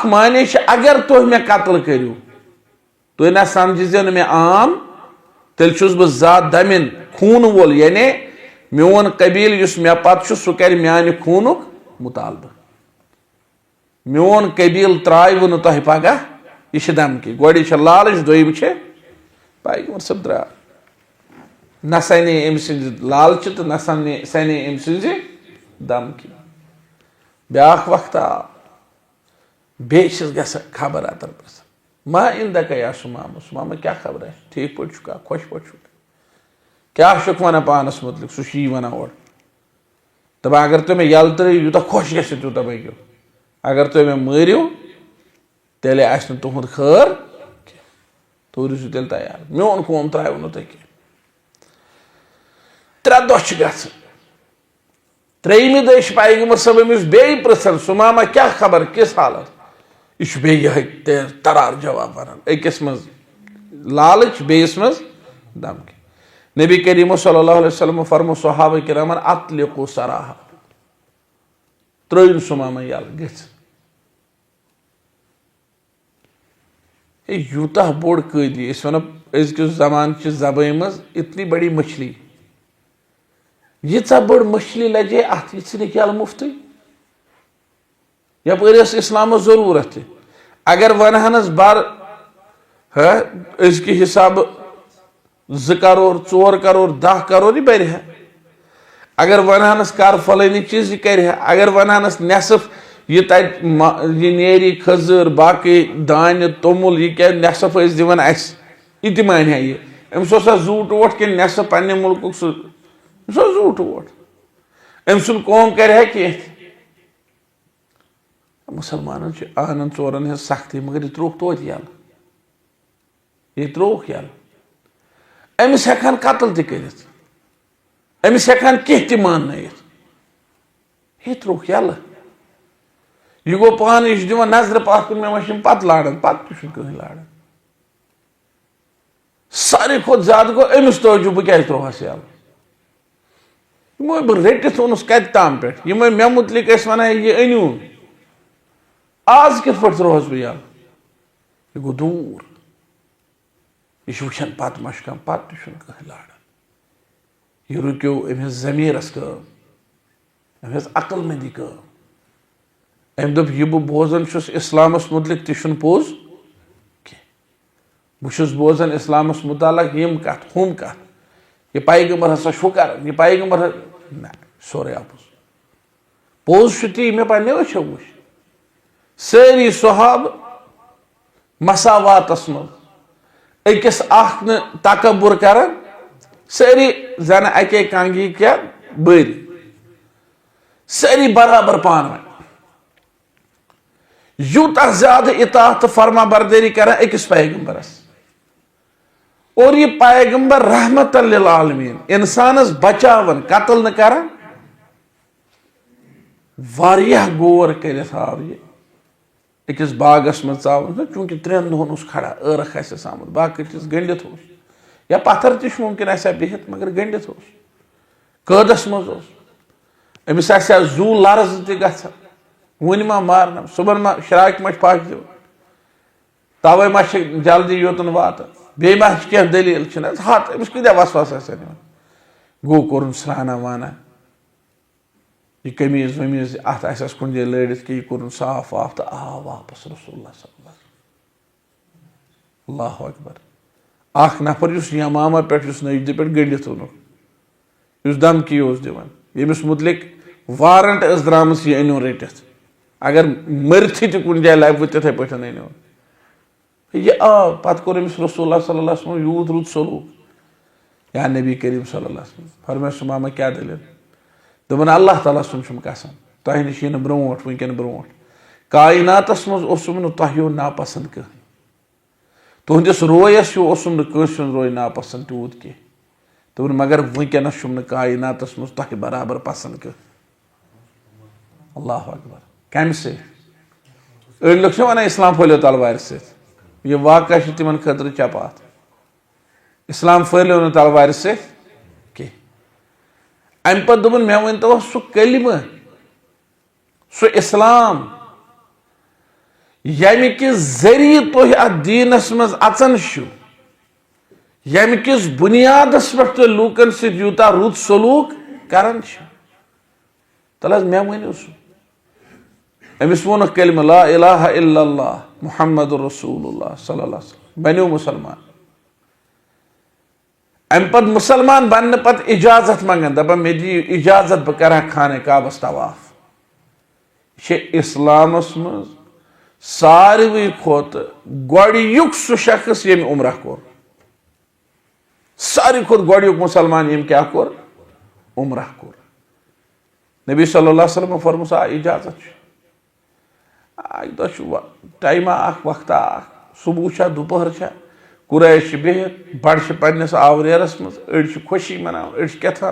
माने अगर तुह मे कत्ल करू तुह ना समझो न मे आम तेल छुस बह ज़ा दमिन खून वोल, यानी मोन कबील युस मे पत सह कर म्यान खूनुक मुतालबह, मोन कबील त्राव न तह पगह, यह धमकी। गोड़ी लालच, दोम पैगंबर सब द्रा न सने अम सज लालच तो न सने अम सज धमकी। ब्याख वक्त आव बे खबर अतर पृछन मा इंदक या सुमामा, सुमामा क्या खबर है, ठीक पे चुका, खुश पे चुका, क्या शुक वन पानस मुतलिक, सह वन और दप अगर तुम यल त्रो यूत खुश ग तूत बगो, अगर तुम मे मरियो तेल आह तुहद खैर, तुम रूजू तेल तैयार, मोन कौम त्राव नो तुह कह। 3 दह ग त्रेयमि दह पैगंबर सब अमिस बे पृछन सुमामा क्या खबर, किस हालत, यह बे यह तरार जवाब वन, अकिस मज लालच बेस मज धमकी। नबी करीम सल्लल्लाहु अलैहि वसल्लम फरमो सहाबा किरामन अतलिकु सराहा, त्रोन सुमामा यल गथ। यूता बोड़ कैदी वन अजकिस जमान जबान मज इतनी बड़ी मछली, यीचा बड़ मछली लजे अत यह मुफ्त यप इस्लाम जरूरत, अगर वनहनस बार अजक हिसाब 2 करोड़ 4 करोड़ 10 करोड़ यह बर, अगर वनहनस कर फलानी चीज यह कर, अगर वनहनस नेसफ यह तत यह नेरी खजर बाकी दान तोमुल यह क्या नेसफ दिवान अस यह तह मान यह अम्स जूट वोट कि नेसफ पन्ने मुल्क जूट वोट अम सुन कौम कर कह। मुसलमान आनन चोरन हज सख्ती मगर यह त्रोक तोत यल, यह त्रोक यल, अमिस हेकान कत्ल त कर, अमिस हेकान कह त मान, यह त्रोक यल, यह गो पान यह दिवान नजर पत कुन मे वह पत लाड़न, पत कह लाड़न, सारे खुद ज्यादा गो अमिस तवजो बह क्या त्रोहस यल, बह रटित वोनस कत ताम पे यम मे मुतलिक वन यह अनु आज कित पे त्रोहस बह यल, यह गो दूर, यह वुचान पत मशकन पत कह लाड़न, यह रुक्यो अमिस जमीरस कम, अमिस अकलमंदी कम, अम दोप यह बह बोजन इस्लामस मुतलिक तह पोज बह बोजन इस्लामस मुतालक यम कत हम कत, यह पैगंबर हसा कर, यह पैगंबर ना सोरे आपुस पोज ती मे पे वो वो सारी सहाब मसावातस मज अकिस तकबुर कर, सारी जन अके कंगी क्या बर, सारी बराबर पान वन, यूता ज्यादा इताअत फरमा बरदारी कर अकिस पैगंबरस, और यह पैगंबर रहमतन लिल आलमीन इंसानस बचावन कत्ल न कर, वारियाह गोर करित आव यह अकिस बागस मज चावन, चूंकि 3 दोहन खड़ा ٲرق आसस आमुत बाकी चीज गंडित या पत्थर तह मुमकिन आसा बिहित मगर गंडित कदस मज अमिस आसा जू लर्ज तह गछन वन मा मारन सुबह मा शराक मा पाक दिव तवे मा जल्दी योतन वात बे मा कह दलील हत अमिस कदा वसवास आसान गो कोर स्नाना वाना यह कमीज वमीज अत आस कुन जाए लड़ित कि यह कोर साफ वाफ तो आव वापस रसूलुल्लाह सल्लल्लाहु अलैहि वसल्लम। अल्लाहु अकबर अख नफर यमामा पे नजद पे गंडित वोनुक धमकी दिवान यमिस मुतलिक वारंट द्राम यह अनु रटित अगर मरथि तह कुन जाए लबह तिथे पे अनु यह आव पत कोर अमिस रसूलुल्लाह सल्लल्लाहु अलैहि वसल्लम यूत रुत सलूक या नबी करीम सल्लल्लाहु अलैहि वसल्लम फरमाया सुमामा क्या दलील दोपन अल्लाह ताला सुन कसम तह नश ब्रोट वनकन ब्रोट कायनातस मज तह नापसंद कह तुहंदिस रोयस रोय नापसंद तूत कह दोपन मगर वनकनस कायनातस मज तह बराबर पसंद कह अल्लाह अकबर कम से अड़ लोग वन इस्लाम फैलो तलवार सह वाक़ तिमन खतर चपात इस्लाम फैलो न तलवार सह अम पे दोपन मे वन तो सह कलिमा सह इस्लाम यम कि जरिए तुह अत दीनस मज अचन यम किस बुनियादस पे तुह लूकन यूता रुत सलूक करान तल मे वनो सह अमिस वोन कलिमा ला इलाहा इल्लल्लाह मुहम्मदुर रसूलुल्लाह सल्लल्लाहु अलैहि वसल्लम बनो मुसलमान अम पे मुसलमान बन पत इजाजत मंगन दपान मे दी इजाजत बह कर खाने काबस तवाफ इस्लामस मज सारवी खोत गोड़युक सह शख्स यम उम्रह कोर सारी खोत गोड़युक मुसलमान यम क्या कोर उम्रह कोर नबी सल्लल्लाहु अलैहि वसल्लम फरमोस आ इजाजत टाइम वक्त सुबह दोपहर कुरैश बिहित बड़ पन्नस आवरेरस मज अड़ खुशी मना अड़ क्या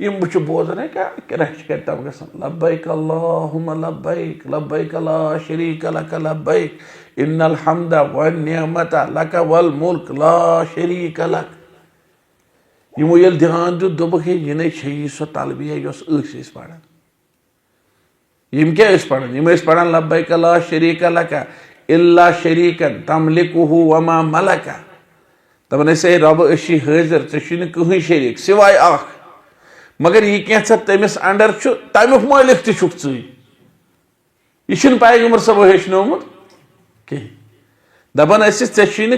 यम बह बोजन क्या रश कर तब गसन लब्बैक अल्लाहुम्मा लब्बैक लब्बैक ला शरीक लक लब्बैक इन्नल हम्द वन निअमत लक वल मुल्क ला शरीक लक यमो ये ध्यान दुत दोपक यह सह तलबिया पढ़ान यम क्या पढ़ान यम पढ़ान लब्बैक ला शरीक लक इल्ला शरीकन तमलिकुहु वमा मलक दपान रब अशी हाजिर ऐ कहीं शरीक सिवाय अख मगर यह क्या तमिस अंडर तमुक मालिक तुक यह पैगम्बर सब हेचनोमुत कहीं दपान ऐ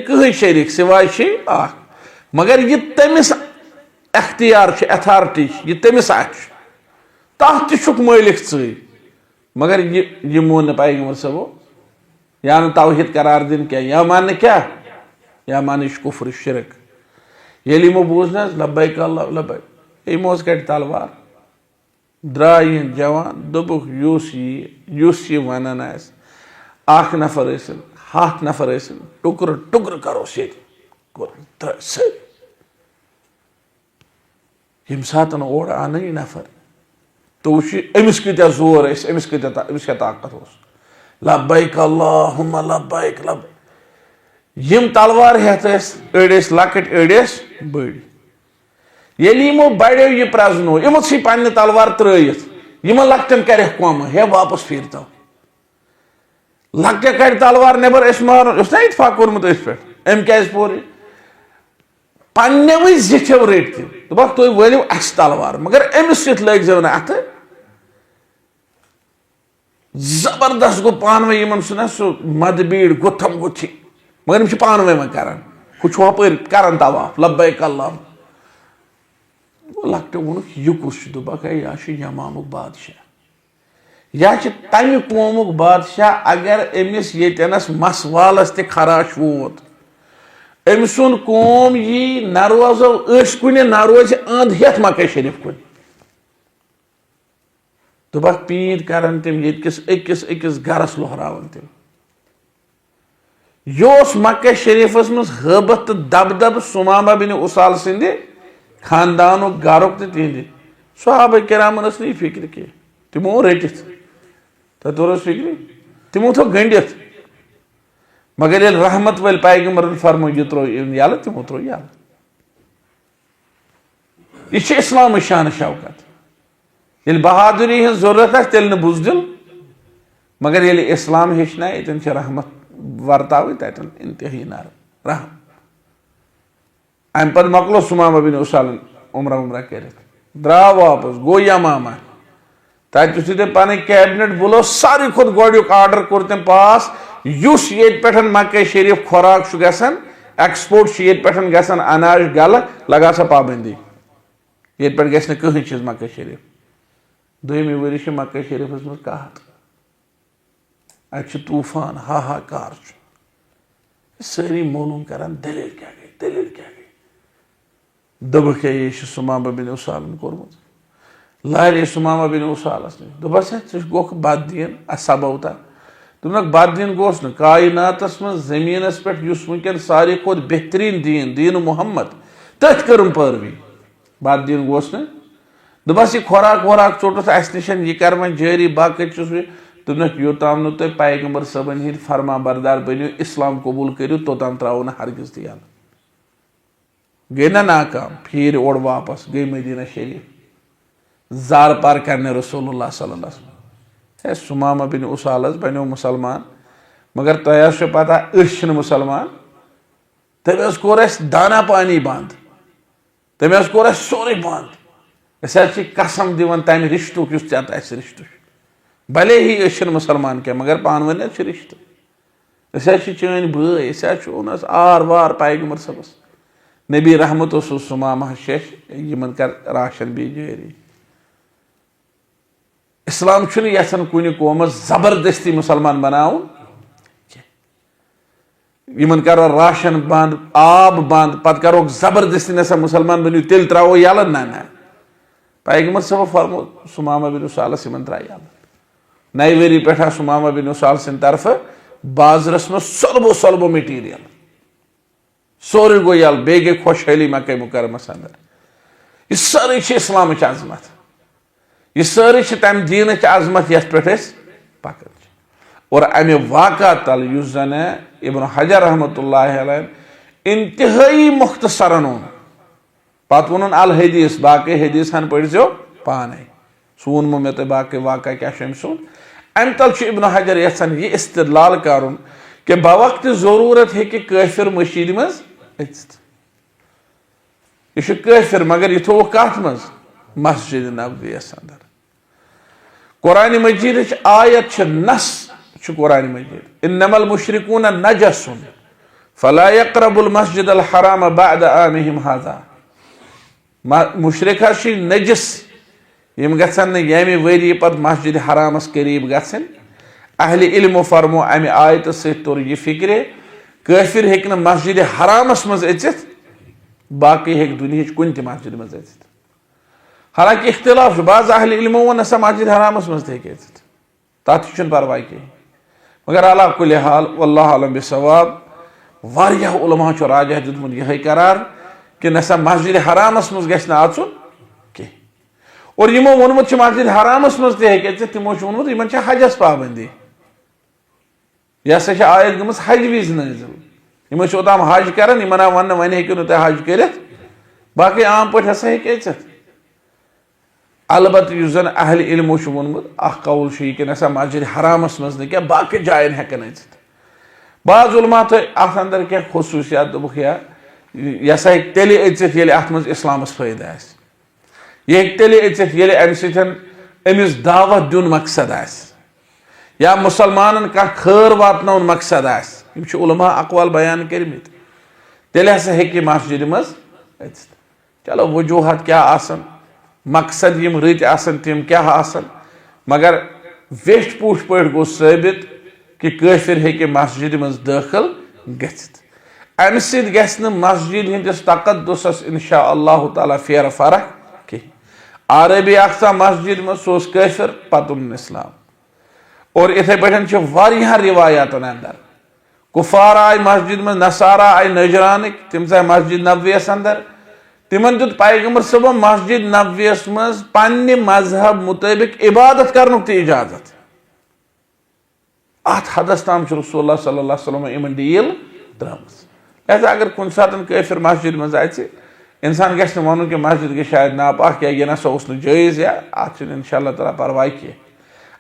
कहीं शरीक सिवाय अख मगर यह तमिस अख्तियार अथॉरिटी यह तमिस तथ तुक मालिक मगर यह मोन पैगम्बर सबो या न तौहीद करार दिन क्या या मान क्या या मान कुफ्र शिरक ये यमो बूज न लब्बैक अल्लाह लब्बैक यमो कट तलवार द्राय जवान दोपुक युस वनान अख नफर हथ नफर टुकर टुकर करोस ये यम सात ओर आन यह नफर तो वो अमिस कत्या जोर अमिस क्या ताकत लब्बैक अल्लाहुम्मा लब्बैक लब्बैक यम तलवार हेत अड़ लकट अड़ बड़ ये यमो बड़ो यह प्रजनो यमो पे तलवार त्रयित यमन लकटन कर कम हे वापस फिर तो लकटे कड़ तलवार नबर मार ना इतफाक कोर्मुत पे अम क्या पोर पे जिथ्यो रट दोपक तुम वलिव अस तलवार मगर अमिस सत लग ना अत जबरदस्त गो पान वे यमन सह मदबीड़ गुथम गुथी मगर यम पान वे वन करान हु हपर करान तवाफ लब्बैक अल्लाह लकटो वोनुक यह कुस दोपक यह यमामुक बादशाह यह तमि कौमुक बादशाह अगर अमिस येतनस मस वालस ते खराश वोत अम सुन कौम यी न रोजो कुन न रोज अंद हेत मक्का शरीफ कुन दोपक पीद करान तम यस अकिस अकिस गरस लहरावन तम यह मक्का शरीफस मज हबत तो दबदब सुमामा बिन उसाल सिंद खानदान गरुक तो तिहद सहाबा किरामन नहीं फिक्र कह तमो रटित तौर फिक्र तमो थो गंडित मगर ये रहमत वल पैगम्बर फरमो यह त्रो यल तमो त्रो यल यह इस्लाम शान शौकत ये बहादुरी हज जरूरत तेल न बुजदिल मगर ये इस्लाम हेचना यन रहमत वर्ताव तन इंतहाई नरम रहम अम पे मकलो सुमामा बिन उसाल उम्र कर द्राव वापस गो यमामा तुथे पे कैबिनेट बुलो सारी खुद गोड़ुक आर्डर कोर तम पास युस ये पे मक्का शरीफ खुराक गसान एक्सपोर्ट ये पे गसान अनाज गल लगा सा पाबंदी ये पे गस कहीं चीज मक्का शरीफ दोमी वरी मक्का शरीफस मज कहत अत तूफान हाहाकार सारी मालूम करान दलील क्या गई दोपक ये सुमामा बिन उसालन कोर्मुत लारे सुमामा बिन उसालस नश दोपस गोख बददीन असबौता दोपनक बददीन गोस न कायनातस मं जमीनस पे वनकन सारे खुद बेहतरीन दीन दीन मोहम्मद तथ कर्म पैरवी बददीन गोस न दोपस यह खुराक वराक चोटस अस निशन यह कर वह जारी बाकी दोपनक योताम नु तुम पैगम्बर सबन हिंद फरमा बरदार बनो इस्लाम कबूल करो तोताम त्राव न हरगिज तह यल गई ना नाकाम फिर ओर वापस गई मदीना शरीफ जार पार करने रसूलुल्लाह सल्लल्लाहु अलैहि वसल्लम है सुमामा बिन उसालस बनो मुसलमान मगर तह पता मुसलमान तमें कोर दाना पानी बंद तमें कोर सोरे बंद कसम दिवन तम रिश्तुक चत रिश्त भले ही मुसलमान क्या मगर पान वन रिश्त चन बन आर वार पैगम्बर सबस नबी रहमत सुमामा शेष यमन कर राशन भी जारी इस्लाम यसान कुन कौमस जबरदस्ती मुसलमान बनाउन यमन करो राशन बंद आब बंद पत करो जबरदस्ती नसा मुसलमान बनो तेल त्रो यल ना पैगम्बर सब फरमो सुमामा बिन उसालस यमन त्रा यल नई वरी पे सुमामा बिन उसाल सन तरफ बाजरस में सलबो सलबो मटीरियल सोरे गो यल बे गई खुशहाली मक्के मुकरमस अंदर यह सारी इस्लाम अजमत यह सारी तम दीन अजमत ये पे पकन और अमे वाक़ा तल जन इब्न हजर रहमतुल्लाह अलैह इंतहाई मुख्तसरन ओन पत वोन अल हदीस बाकी हदीस हन पढ़ो पाने सह वो मे तुम बाकी वाक़ा क्या सुन अम तल इब्न हजर यहान यह इस्तदलाल कर बवक्त जरूरत हे काफिर मशीद मज यह काफिर मगर यह थो कत मज मस्जिद नबवियस अंदर कुरान मजीद आयत नस कुरान मजीद इन्नमल मुशरिकून नजसुन फला यक़रबुल मस्जिदल हराम बअद आमिहिम हाज़ा मुशरिक नजस यम गसन यमे वरी पत मस्जिद हरामस करीब गसन अहले इल्म फरमो अमे आयत से तोर यह फिक्रे काफिर हेक न मस्जिद हरामस मज अचित बाकी हेक दुनिया कुन त मस्जिद मज अचित हालांकि इख्तिलाफ बाज अहले इल्मो वन नसा मस्जिद हरामस मज हेक अचित तथ छुन परवाह कहीं मगर अला कुल हाल वल्लाहु अलम बिसवाब वारियाह उलमा छ राजह दितमुत यह करार कि नसा मस्जिद हरामस मज गछ न आचुन के और यमो वोनमुत मस्जिद हरामस मज ते हेक तिमो वोनमुत यमन छ हजस पाबंदी यह सा आयत गमस हज विज नाजिल यम ओताम हज कर यमन वन वन हेकु न तुम हज कर बाकी आम पे हसा हे अलबत जन अहल इल्मो वोनमुत कौल कि नसा मस्जिद हरामस मज न बाकी जायन हेकन अचित बाज उलमा तो अत अंदर क्या खसूसियात दोबुक यह सा तेल अचित ये अत मज इस्लामस फायदा आस यह हेक तेल अचित ये अम समिस दावत दिन मकसद आस या मुसलमान का खैर वातन मकसद आस उलमा अकवाल बयान करमित तेल हसा हेक मस्जिद मज अचित चलो वजूहत क्या आसन मकसद यम रत आसन तिम क्या आसन मगर वेस्ट पूछ पे गो साबित कि काफिर हेक मस्जिद मज दाखिल गछित अम सद गछ मस्जिद हंदिस तकद्दुसस इंशा अल्लाह ताला फेर फरक कहीं अरबी अक्सा मस्जिद मज सो काफिर पतुन इस्लाम और इथे पे वारियाह रिवायातन अंदर कुफार आय मस्जिद मज नसारा आय नजरानिक तिम जाय मस्जिद नबवियस अंदर तिमन दुत पैगम्बर सब मस्जिद नबवियस मज पन्ने मजहब मुताबिक इबादत करनुक त इजाजत अत हदस ताम रसूलुल्लाह सल्लल्लाहु अलैहि वसल्लम इमन डील द्रामस लिहाजा अगर कुन सातन काफिर मस्जिद मज आछे इंसान गछ न वनुन कि मस्जिद के शायद नापाक या यह नसा उस जायज या अत इंशाअल्लाह ताला परवाह की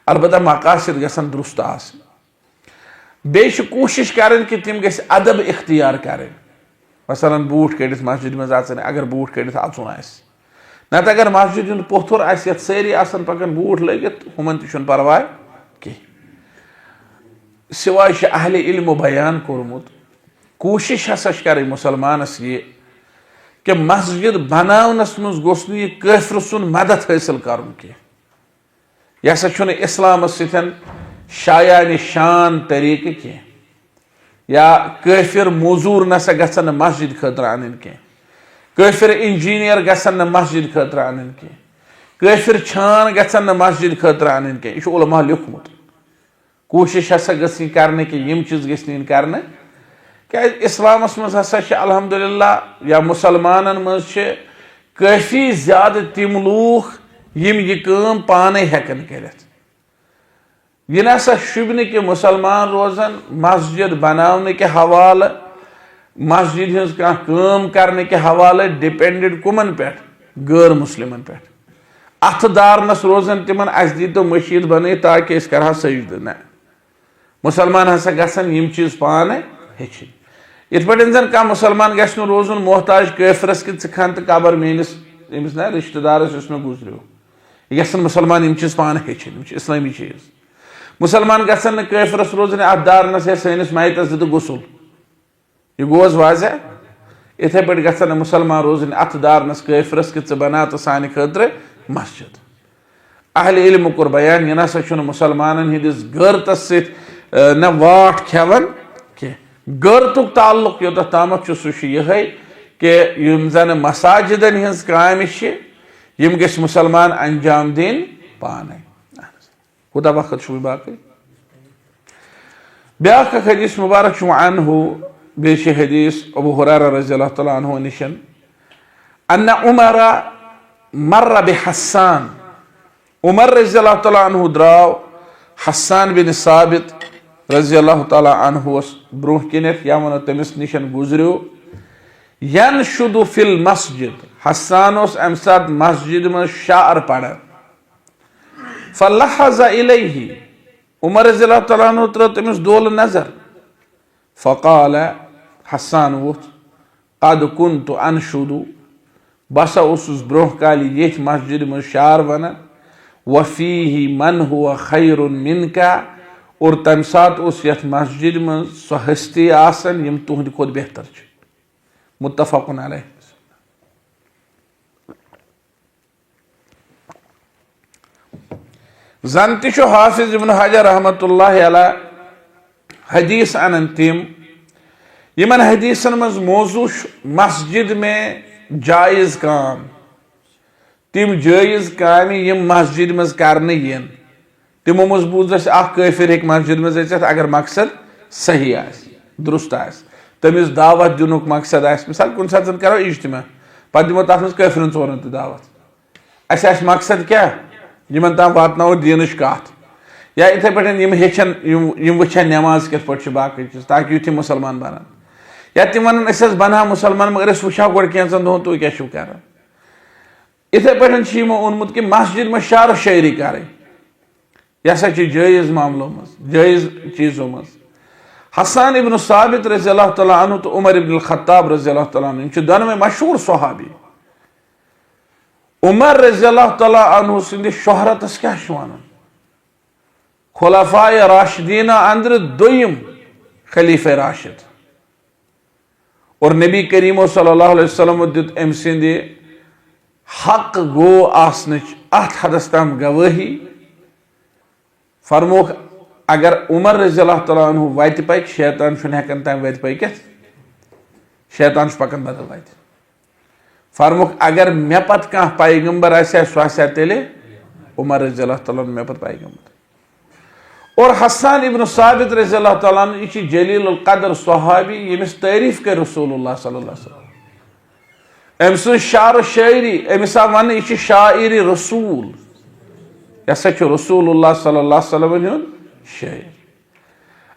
अलबत्ता मकासद गसन दुरुस्त आसन बेश कोशिश करें कि तिम गछ अदब इख्तियार करें मसलन बूट कड़ित मस्जिद मज आचन अगर बूट कड़ित अचुन आस नत अगर मस्जिद हूं पोथुर आस यत सारी आसन पकन बूट लगित हुमन तुम परवाह कह सिवाय अहले इल्मो बयान कोरमुत कोशिश हसा कर मुसलमानस ये कि मस्जिद बनावनस मज गोस न काफिर सुन मदद हासिल कर यह हसा इस्लाम सतन शायान शान तरीके कह या काफिर मजूर नसा गसन मस्जिद खतर अन कह काफिर इंजीनियर गसन मस्जिद खतर अन कह काफिर छान गसन मस्जिद खतर अन कह यह उलमा लिखमुत कोशिश हसा गई करने कि यम चीज गई करने क्या इस्लामस मज हसा अल्हम्दुलिल्लाह या मुसलमानन मज काफी ज्यादा तिम लूख यम यह काम पाने हेकन करित यह नसा शुभ कि मुसलमान रोजन मस्जिद बनाने के हवाले मस्जिद हज काम करने के हवाले डिपेंडेड कुमन पे गैर मुस्लिमन पे अथ दारनस रोजन तिमन अस दी तो मशीद बन ताकि अस कर सजद न मुसलमान हसा गसन यम चीज पाने हेचिन इत पे जन कह मुसलमान गो रोजन मोहताज काफिरस कि खान तो कबर मेनिस यमिस ना रिश्तेदारस मे गुजरो यह मुसलमान यम चीज पाने हेचिन इस्लामी चीज मुसलमान गसन काफिरस रोजन अथ दारनस सैनिस मायतस दित गुसल यह गोज वाजह इथे पे गसन मुसलमान रोजन अथ दारनस काफिरस कि बना तो सानि खतर मस्जिद अहल इल्म कोर बयान यह नसा मुसलमान हंदिस गरतस न वाट खेवन कह गरतुक ताल्लुक योत तामत सह यह कि यम जन मसाजिदन हज काम यम ग मुसलमान अंजाम दिन पाने खुदा वक्त बाकी ब्या हदीस मुबारक अनहु बे हदीस अबू हुरैरा रज़ियल्लाहु तआला अन्हु निशन अन्न उमर मर्र बिहस्सान उमर रज़ियल्लाहु तआला अन्हु द्राव हस्सान बिन साबित रज़ियल्लाहु तआला अन्हु ब्रोह किनत या वन तमिस निशन गुजरो यनशुदु फिल मस्जिद हस्सान अम सात मस्जिद में शार पढ़ा फलहज़ इलैहि उमर रज़ियल्लाहु तआला अन्हु त्रो तमिस दोल नजर फ़क़ाल हस्सान वोथ क़द कुन्तु अनशुदु बसा उस ब्रोह काल ये मस्जिद में शार वन वफ़ीहि मन हुआ खैरुन मिनका और तम सात उस यथ मस्जिद में सो हस्ती आसन यम तुहद खुद बेहतर मुत्तफ़क़ुन अलैह जन तु हाफिज इब्न हजर रहमतुल्लाहि अलैह हदीस अनन तिम यमन हदीसन मज मौजू मस्जिद में जायज काम तिम जायज काम यम मस्जिद मज करने यन तिमो मज बूझ काफिर हेक मस्जिद मज अगर मकसद सही दुरुस्त तमिस दावत दिन मकसद मिसाल कुन सात करो इज्तिमा पे दिमो तथ मज काफिरन चोरन तो दावत अस मकसद क्या यमन ताम वातनो दीनच कत या इथे पे यम हेचन यम वुचन नमाज कित पे बाकी चीज ताकि युथ मुसलमान बनान या तिम वन बना मुसलमान मगर वुचा गो कैंचन दोहन तुम क्या कर इथे पे ओनमुत कि मस्जिद में शार शायरी कर यह सा जायज मामलों मज जायज चीज़ों मज हसन इब्न साबित रज़ियल्लाहु तआला अन्हु तो उमर इब्न खत्ताब रज़ियल्लाहु तआला अन्हु दोनों में मशहूर सहाबी उमर रज़ियल्लाहु तआला अन्हु सिंध शोहरतस क्या वन खुलफाए राशिदीन अंदर दोयम खलीफे राशिद और नबी करीम सल्लल्लाहु अलैहि वसल्लम दित अम सिंध हक गो आसनच अत हदस तम गवाही फरमोख अगर उमर रज़ियल्लाहु तआला अन्हु वत पक शैतान हेकन तम वत पकित शैतान पकन बदल वत फरमोख अगर मे पत कह पैगंबर आसा सह आसा तेले उमर रज़ियल्लाहु तआला अन्हु मे पत पैगंबर और हसन इब्न साबित रज़ियल्लाहु तआला अन्हु यह जलील कदर सहाबी यमिस तारीफ कर रसूलुल्लाह सल्लल्लाहु अलैहि वसल्लम अम सु शार शायरी अमिस वन यह शाइर रसूल यह सा रसूलुल्लाह सल्लल्लाहु अलैहि वसल्लम शायर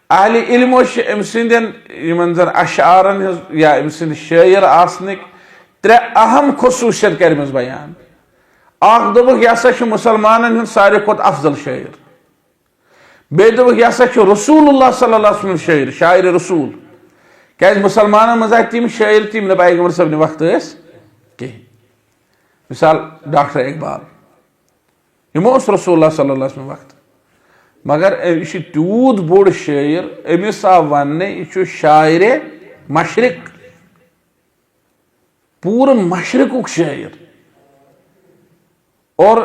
अहल इल्मो अम सिंदन जन अशारन या अम सिंद शायर आसनिक त्रे अहम खसूसियत करमज बयान अख दोबुक यह सा मुसलमानन हंद सारे खुद अफजल शायर बे दोबुक यह सा रसूलुल्लाह सल्लल्लाहु अलैहि वसल्लम शायर शायर रसूल क्या मुसलमानन मज तिम शायर तिम न पैगंबर सब वक्त कह मिसाल डॉक्टर इकबाल यमो रसूलुल्लाह सल्लल्लाहु अलैहि वसल्लम वक्त मगर यह तूत बोड़ शायर अमिस आव वन यह शायर मशरिक पूरे मशरिक शायर और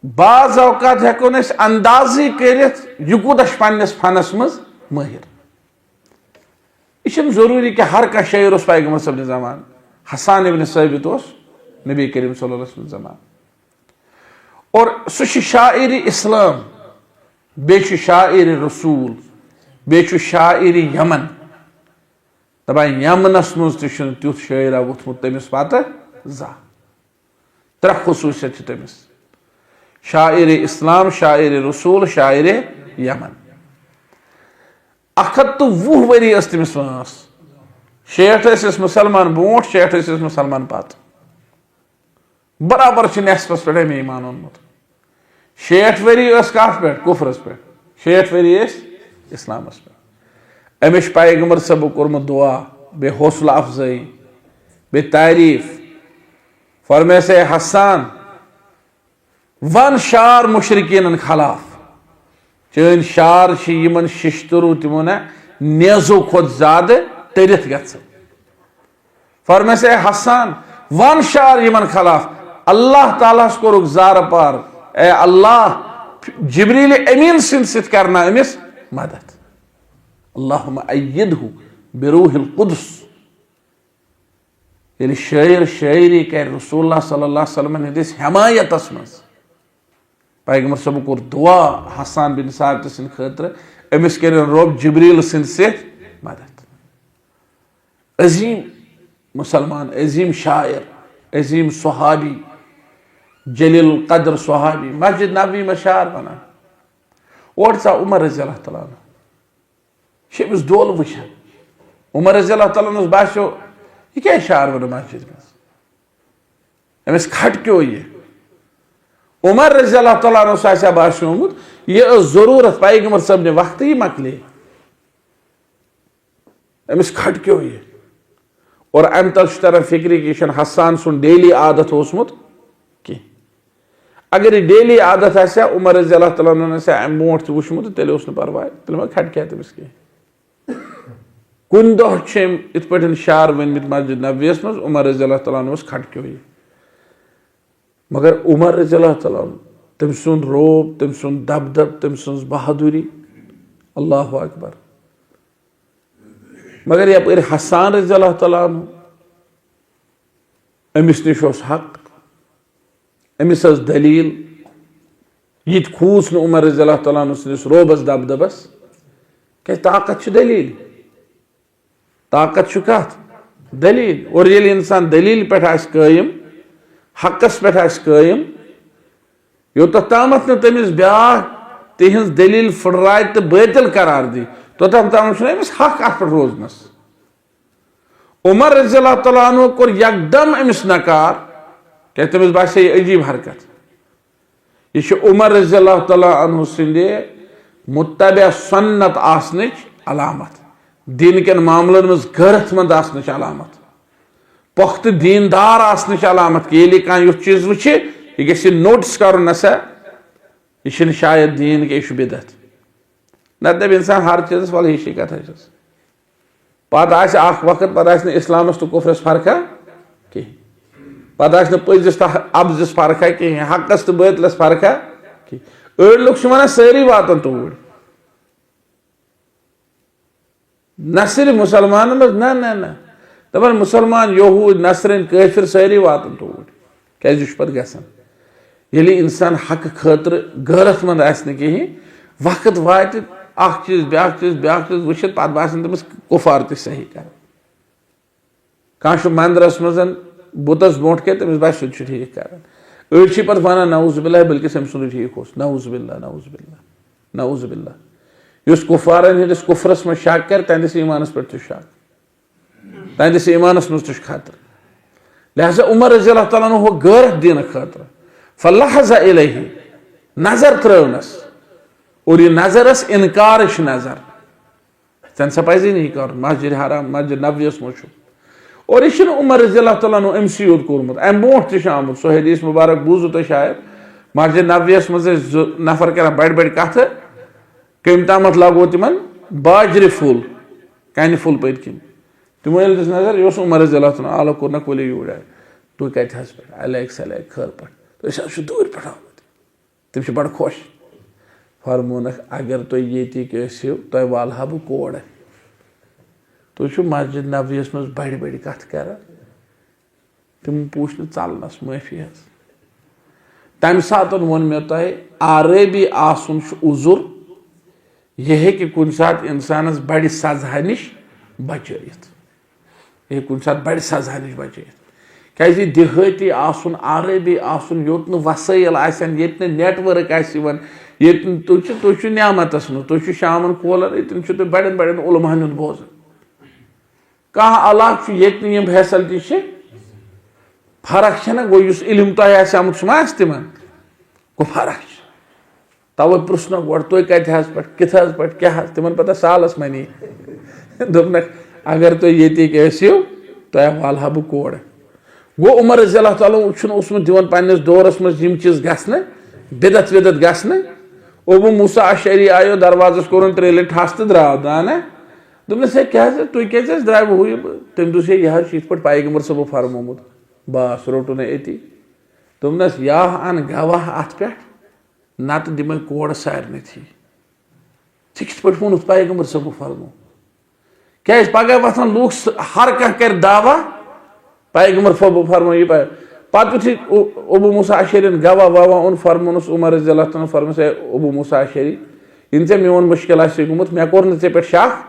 बाज औकात हेको अंदाजी कर कूत पन्नस फनस मज माहिर यह जरूरी कि हर कह शायर उस पैगंबर सब जमान हसान इब्न साबित नबी करीम सल्लल्लाहु अलैहि वसल्लम जमान और सह शाइर इस्लाम बे शाइर रसूल बे शाइर यमन दपान यमनस मज तुथ शायरा वोथमुत तमिस पत जा त्रे खसूसियत तमिस शाइर इस्लाम शाइर रसूल शाइर यमन 120 वरी तमिस वंस 60 मुसलमान ब्रोट 60 मुसलमान पत बराबर नेसफस पे मे ईमान ओनमुत 60 वरी कत पे कुफरस पे 60 वरी इस्लामस पे अमिश पैगंबर सब कोर्मुत दुआ बे हौसला अफजाई बे तारीफ फरमे से हसान वन शार मुशरिकीन खिलाफ चन शार यमन शिश्तरू तिमो ना नेजो खोत ज्यादा तरित ग फरमे से हसान वन शार यमन खिलाफ अल्लाह ताला कोरुक जार पार ए अल्लाह जिब्रील अमीन सिंध करना अमिस मदद अल्लाहुम्मा अय्यिदहु बिरूहिल कुद्स ये शायर शायरी कर रसूलुल्लाह सल्लल्लाहु अलैहि वसल्लम हंदिस हमायतस मज पैगंबर सब कोर दुआ हसान बिन साबित सिंध खतर अमिस कर रब जिब्रील सिंध से मदद अजीम मुसलमान अजीम शायर अजीम सहाबी जलील कदर सहाबी मस्जिद नबी में शार बना और सा उमर रज़ी अल्लाह तआला शमिस दोल वुचान उमर रज़ी अल्लाह तआला बासो यह क्या शार वन मस्जिद में अमिस खटक्यो ये उमर रज़ी अल्लाह तआला बासोमुत यह जरूरत पैगंबर सब ने वक्त ही मकले अमिस खटक्यो ये और अम तल तरह फिक्री कि हसान सुन डेली आदत ओसमुत कि अगर यह डेली आदत आ उमर रज़ी अल्लाह तआला अम ब्रोट वुचमुत तेल परवाह तेल मा खटक्या तमिस कह कुन दह इत पे शार वनमित मस्जिद नबवियस मज उमर रज़ी अल्लाह तआला खटक्यो ये मगर उमर रज़ी अल्लाह तआला तम सुन रोब तम सुन दबदब तम सुन बहादुरी अल्लाह अकबर मगर यप हसान रज़ी अल्लाह तआला अमिस निश हक अमिस दलील यत खूस न उमर रज़ी अल्लाह तआला सदिस रोबस दबदबस क्या ताकत दलील ताकत कत दलील और ये इंसान दलील पे कायम हकस पे कायम योत तामत न तमिस ब्या तिहज दलील फुटराय तो बातिल करार दी तोतम ताम अमिस हक अत पे रोजनस उमर रज़ी अल्लाह तआला अन्हु कोर यकदम अमिस नकार क्या तमिस बासे अजीब हरकत यह उमर रज़ी अल्लाह तआला अन्हु सिंदे मुत्तबा सुन्नत आसनिच अलामत दीन के मामलन में गैरतमंद आसनिच अलामत पुख्त दीनदार आसनिच अलामत कि ये कह युथ चीज वुच यह गि नोटिस कर नसा यह शायद दीन के यह बिदत न दप इंसान हर चीज वल ही कथ पे वक्त पे इस्लामस तो कुफरस फर्का कह पे पजिस तो अबजिस फर्का कह हकस तो बातिलस फर्का कह अड़ लोग वन सारी वातन तोड़ न सिर्फ मुसलमान मज न न न दपान मुसलमान यहूद नसरन काफिर सारी वातन तोड़ क्या पे गसान ये इंसान हक खतर गैरतमंद कहें वक्त वात चीज ब्या चीज वुचित पे बासन तमिस कुफार तह सही कर कह मंदिरस मज बुतस ब्रोट क्या तमिस बास सह ठीक कर अड़ पे वन नऊज़ बिल्लाह बल्कि अम सुन ठीक नऊज़ बिल्लाह नऊज़ बिल्लाह नऊज़ बिल्लाह युस कुफारन हंदिस कुफरस में शक कर तहदिस ईमानस पे शक तहदिस ईमानस मज खतर लिहाजा उमर रज़ी अल्लाह तआला अन्हु हो गैरत दिन खतर फलहज़ा इलैहि नजर त्रवनस और यह नजरस इनकार नजर तन सा पजी नहीं कर मस्जिद हराम मस्जिद नबवियस मज और यह उमर रज़ी अल्लाह तआला अन्हु अमसी योत कोरमुत अम ब्रोट तह आमुत सो हदीस मुबारक बूजु तो शायद मस्जिद नबवियस मज नफर कर बड़ बड़ कथ कम तामत लगो तिमन बाजरे फुल कन फुल पत किन तमो दिस नजर यह उमर रज़ी अल्लाह तआला आलो कोर कोले यूर आए तु कत पे अलैक सलैक खर पे तो दूर पे आमुत तम बड़ खुश फरमोनक अगर तुम ये तुम वालहा बह कोड़ तुम मस्जिद नबवियस मज बड़ बड़ कथ कर तम पूछ चलनस माफी हज तम सात वोन मे तह आरबी आसन उजुर यह हेकि कुन सात इंसानस बड़ सजा निश बचत यह कुन सात बड़ सजा निश बचत क्या देहाती आसन आरबी आसन योत वसाइल आसन ये नेटवर्क आवन ये तुह न्यामतस मज तुह शामन खोलान ये बड़न बड़न उलमान बोजान कह इलाक ये फैसलटी फर्क ना गो इलम तह आमुत तिम गो फर्क तवे पृन गो तुह कत पे कित पे क्या तिमन पता सालस मनी दोपनक अगर तुह ये तह वालहा बह कोड़ गो उमर रज़ी अल्लाह ताला दिवन पन्निस दौरस मज यम चीज गसने बिदत विदत गसने अबू मूसा अशरी आयो दरवाजस कोरन त्रेल ठस तो द्राव दाना दोपनस है क्या तुह क्या द्राव हु तम दोस यह पे पैगम्बर सब फरमोमुत बस रोटु न अति दोपनस या अन गवाह अत पे नत दिम कोड़ सारे थी कित पे वोनुत पैगम्बर सब फरमो क्या पगह वथान लूख हर कह कर दावा पैगम्बर सब फरमो यह पे अबू मूसा अशरीन गवाह ववा उन फरमोनस उमर रज़ी अल्लाह ताला फरमोस अबू मूसा अशरी इन ऐ मोन मुश्किल गुमुत मे कोर ने पे शक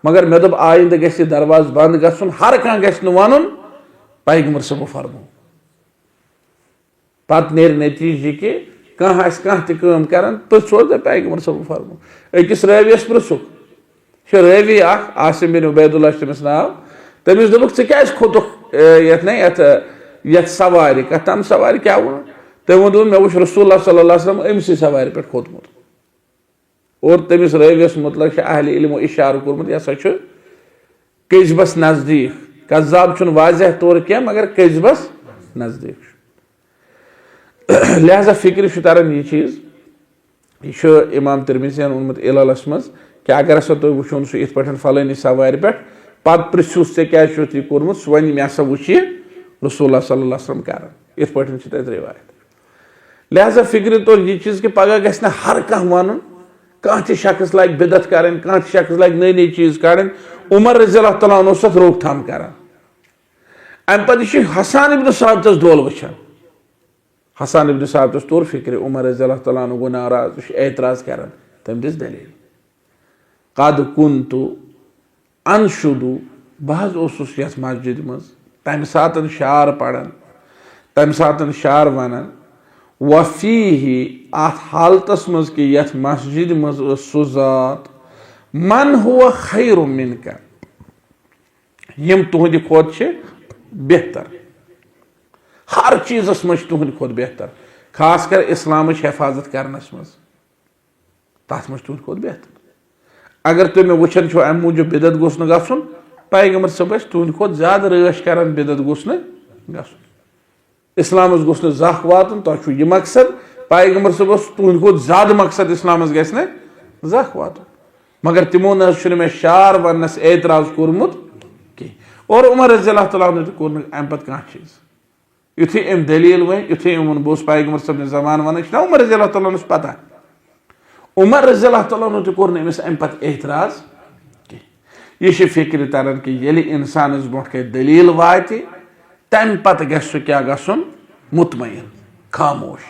मगर मे दोप आइंद गस दरवाज बंद गन हर कह गस वन पैगम्बर सब फरमो पत नेर नतीजे कि कह तम कर तो सोच पैगम्बर सब फरमो अकिस रावियस पृछुक रावी आसिम बिन उबैदुल्लाह तमिस नाव तमिस दोपुक क्या खोतुक ये सवार तम सवार क्या वो तम वो मे वो रसूलुल्लाह सल्लल्लाहु अलैहि वसल्लम अमसी सवार पे खोतमुत और तमिस रावियस मतलब अहल इल्म इशार कोरमुत यह कजबस नजदीक कज्जाब वाजह तौर क्या मगर कजबस नजदीक लिहाजा फिक्र तरन यह चीज यह इमाम तिरमिज़ीयन ओनमुत इललस मज कि अगर हसा तुम वो सह इत पे फलानी सवार पे पत पृछुस ऐ क्या कोर्मुत सह वन मे वो रसूलुल्लाह सल्लल्लाहु अलैहि वसल्लम कर इत पे रिवायत लिहाजा फिक्र तौर यह चीज कि पगह गस हर कह वन कह शख्स लाग बिदत कर कह शख्स लाग नई नई चीज कड़न उमर रज़ी अल्लाह ताला अन्हु रोकथाम कर अम पे हसन इब्न साबितस दोल वुचान हसन इब्न साबितस तोर फिक्र उमर रज़ी अल्लाह ताला अन्हु गो नाराज एतराज कर तम दिस दलील कद कुन्तु अनशुदु बह यथ मस्जिद मज तम सात शार पढ़न तम सात शार वनान वफीही अत हालतस मज कि यथ मस्जिद मज सुजात मन हुआ खैर मिनका यम तुहद खोत बेहतर हर चीजस मज तुहद खोत बेहतर खास कर इस्लाम हिफाजत करनस मज तथ मज तुहद खोत बेहतर अगर तुम वुचन छो अम मूजूब बिदत गोस न गसुन पैगम्बर सब तुहद खोत ज्यादा रश कर बिदत गोस न गसुन इस्लाम गोस न जख वातन तुह यह मकसद पैगम्बर सब तुहद खोत ज्यादा मकसद इस्लाम गस न जख वातन मगर तिमो न मे शार वनस एतराज कोरमुत कि और उमर रज़ी अल्लाह ताला अन्हु कोर अम पे कह चीज युथी अम दलील वन युथी अम बहुत पैगम्बर सब जमान वन उमर रज़ी अल्लाह ताला पता उमर रज़ी अल्लाह ताला अन्हु कोर अमिस अम पे एतराज कि यह फिक्र तरन कि ये इंसान ब्रोह कह दलील वात तम पे गस क्या गसन मुतमईन खामोश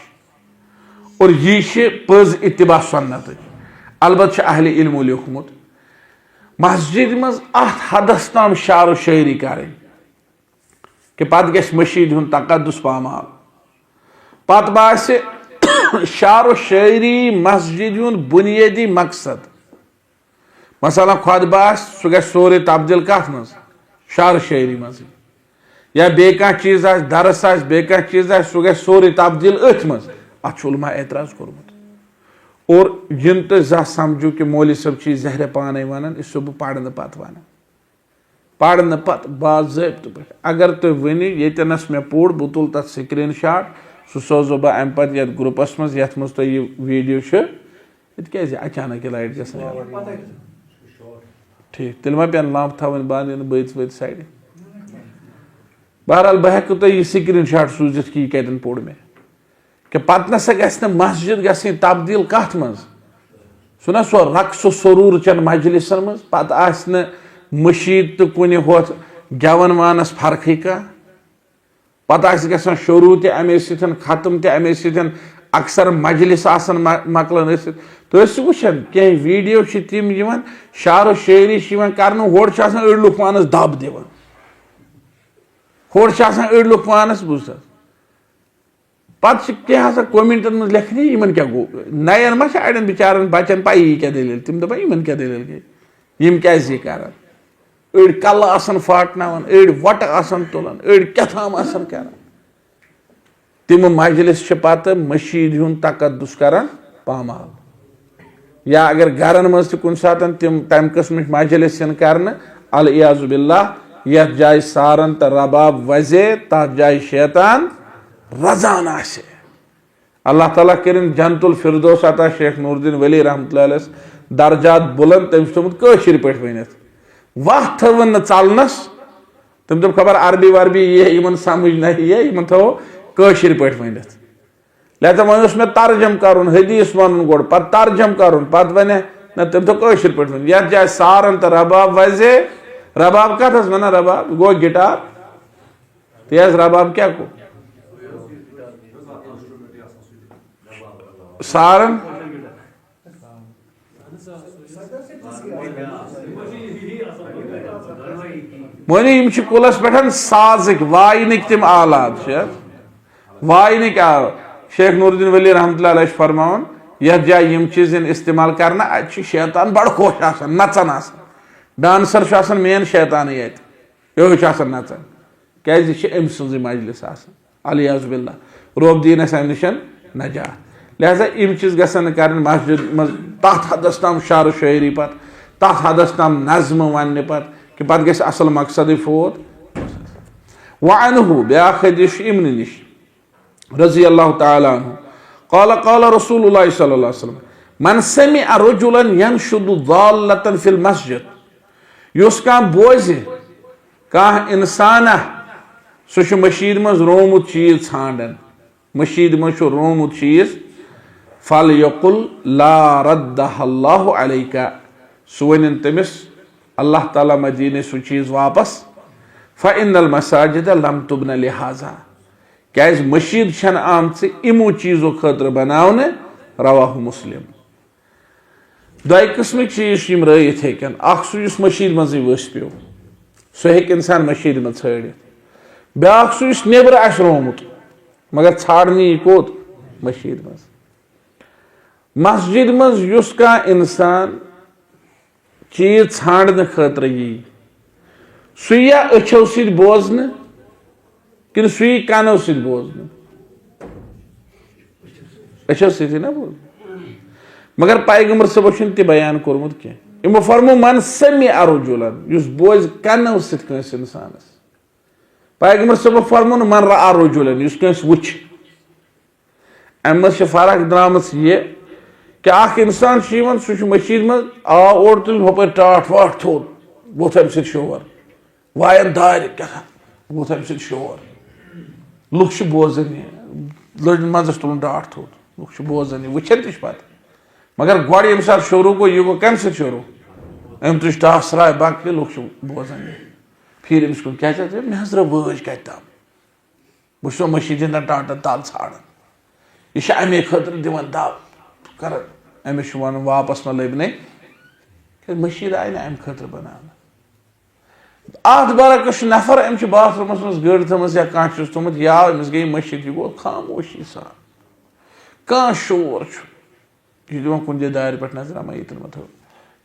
और यह पज इत्तिबा सुन्नत अलबत्त अहले इल्मो लिखमुत मस्जिद मज अत हदस ताम शार शायरी कर कि पत गस मशीद हुन तकद्दुस पामाल पत बासे शार शायरी मस्जिद हुन बुनियादी मकसद मसला खुद बास सह गस सोरे तब्दील कथ मज शार शायरी मज या बे चीज दरस बे चीज सह गस सोरे तब्दील अथ मज अत उलमा एतराज कोरमुत और यम तो जा समझू कि मौली सब चीज जहर पान वन सह बह पढ़ने पत वन पढ़ने पत बाज़ाब्त पे अगर तुम वनी येनस मे पोड़ बह तुल तथ स्क्रीन शॉट सह सोजो बह अम पे ये ग्रुपस मज ये मज तुह यह वीडियो क्या अचानक लाइट ग ठीक तेल मा पेन लंप थवन बंद बत वत साइड बहरहाल बह हेकु तुह यह स्क्रीन शॉट सूजित कि यह कतन पोड़ मे कि पत नसा गस मस्जिद गई तब्दील कथ मज सुना सो रक्स सरूर चन मजलिसन मज पत आसन मशीद तो कुन होत गवन वानस फर्क कह पता शुरू तमे सतन खत्म तमे सतन अक्सर मजलिस मकलन तो वुचान कह वीडियो तम शारो शायरी कर अड़ लुक पानस दब दिवान अड़ लुक पानस बुझ पे कह कमेंटन मज लेखने इन क्या गो नयन मा अड़न बिचारन बचन पाई क्या दलील तम दपान इन क्या दलील गई यम क्या कर अड़ कल फाटनान अड़ वट तुलान अड़ कथाम कर तम मजलिस पत मशीद हुंद तकद्दुस करान पामाल या अगर घरन मज कुन सात तम तम किस्म मजलिस कर अल इयाज़ु बिल्लाह यथ जाय सारन तो रबाब वजे तथ जाय शैतान रजान आसे अल्लाह ताला करिन जन्नतुल फिरदौस अता शेख नूरुद्दीन वली रहमतुल्लाह अलैह दर्जात बुलंद तम थोमुत कशिर पे वनित वक्त थवन चलनस तम दप खबर अरबी वरबी ये इन समझ नहीं ये इन थो कशिर पे वनित लिहाजा वो मे तर्जम कर हदीस वन गोड़ पत तर्जम कर पत वन न तम थो कशिर पे वन यथ जाय सारन तो रबाब वजे रबाब कत वन रबाब गो गिटार तेज रबाब क्या गो सारन मोनी कुलस पे साजिक वायनिक तम आलात वायनिक शेख नूरुद्दीन वली रहमतुल्लाह अलैह फरमान यथ जाय यम चीज इस्तेमाल करना अत शैतान बड़ खुश नचन डांसर मेन शैतान ये नचन क्या अम सज मजलिस अल इयाज़ु बिल्लाह रोब दीन अम निश नजात लिहाजा यम चीज गसन कर मस्जिद मज तथ हदस तम शार शायरी पत तथ हदस तम नज्म वन पत कि पत गस असल मकसद फोत वअनहु ब्याख हदीस इम्न निश रज़ी अल्लाह तआला अन्हु क़ाल क़ाल रसूलुल्लाह सल्लल्लाहु अलैहि वसल्लम मन समिअ रजुलन यनशुदु ज़ाल्लतन फिल मस्जिद युस का बोझ का इंसान सह मशीद मज रोमुत चीज छांडन मशीद मज रोमुत चीज फल यकुल ला रद्दहल्लाहु अलैका सह वन तमिस अल्लाह ताला मा दीने सह चीज वापस फ़इन्नल मसाजिद लम तुबन लिहाजा क्या मशीद छन आमच इमो चीजों खतर बनावने रवाहु मुस्लिम दो किस्म चीज रईत हेकन सह मशीद मज वस पे सह हेक इंसान मशीद मज छड़ित ब्याक सह नेबर आस रोमुत मगर छाड़नी कोत मशीद मज मस्जिद मज युस का इंसान चीज छाड़ने खतर यी सह या अच्छो सत बोजन कि सह कानो सत बोजन अच्छो सत ना बोज मगर पैगंबर सबो तह बयान कोरमुत कह इमो फरमो मन समिअ रजुलन युस बोझ कानो सत कंस इंसानस पैगंबर सबो फरमो मन रआ रजुलन युस कंस वुच अम फर्क द्रामस ये कि अख इंसान सह मशीद मज आव ओर तुल हपर टाट वाट थोद वोथ अम शोर वायन दार क्या वोथ अम शोर लुक बोजन लड़ मजस तुलन टाट थोद लुक बोजन वुचन तह पत मगर गोड़ यम सात शुरू गो यह गो कम शुरू अम तुझ टाफ सराय बाकी लुक बोजन फिर अमिस कुन क्या मे हज वज कत तम बस मशीद हंदन टाटन तल छाड़न यह अमे खतर दिवान दब कर अमिस वन वापस मे लबन मशीद आय ना अम खतर बनान अत बरकस नफर अम बाथरूमस मज गड़ थम या कह थोमुत या अमिस गई मशीद यह गो खामोशी सान कह शोर यह दिवान कुन जाए दार पे नजर मा यतन मत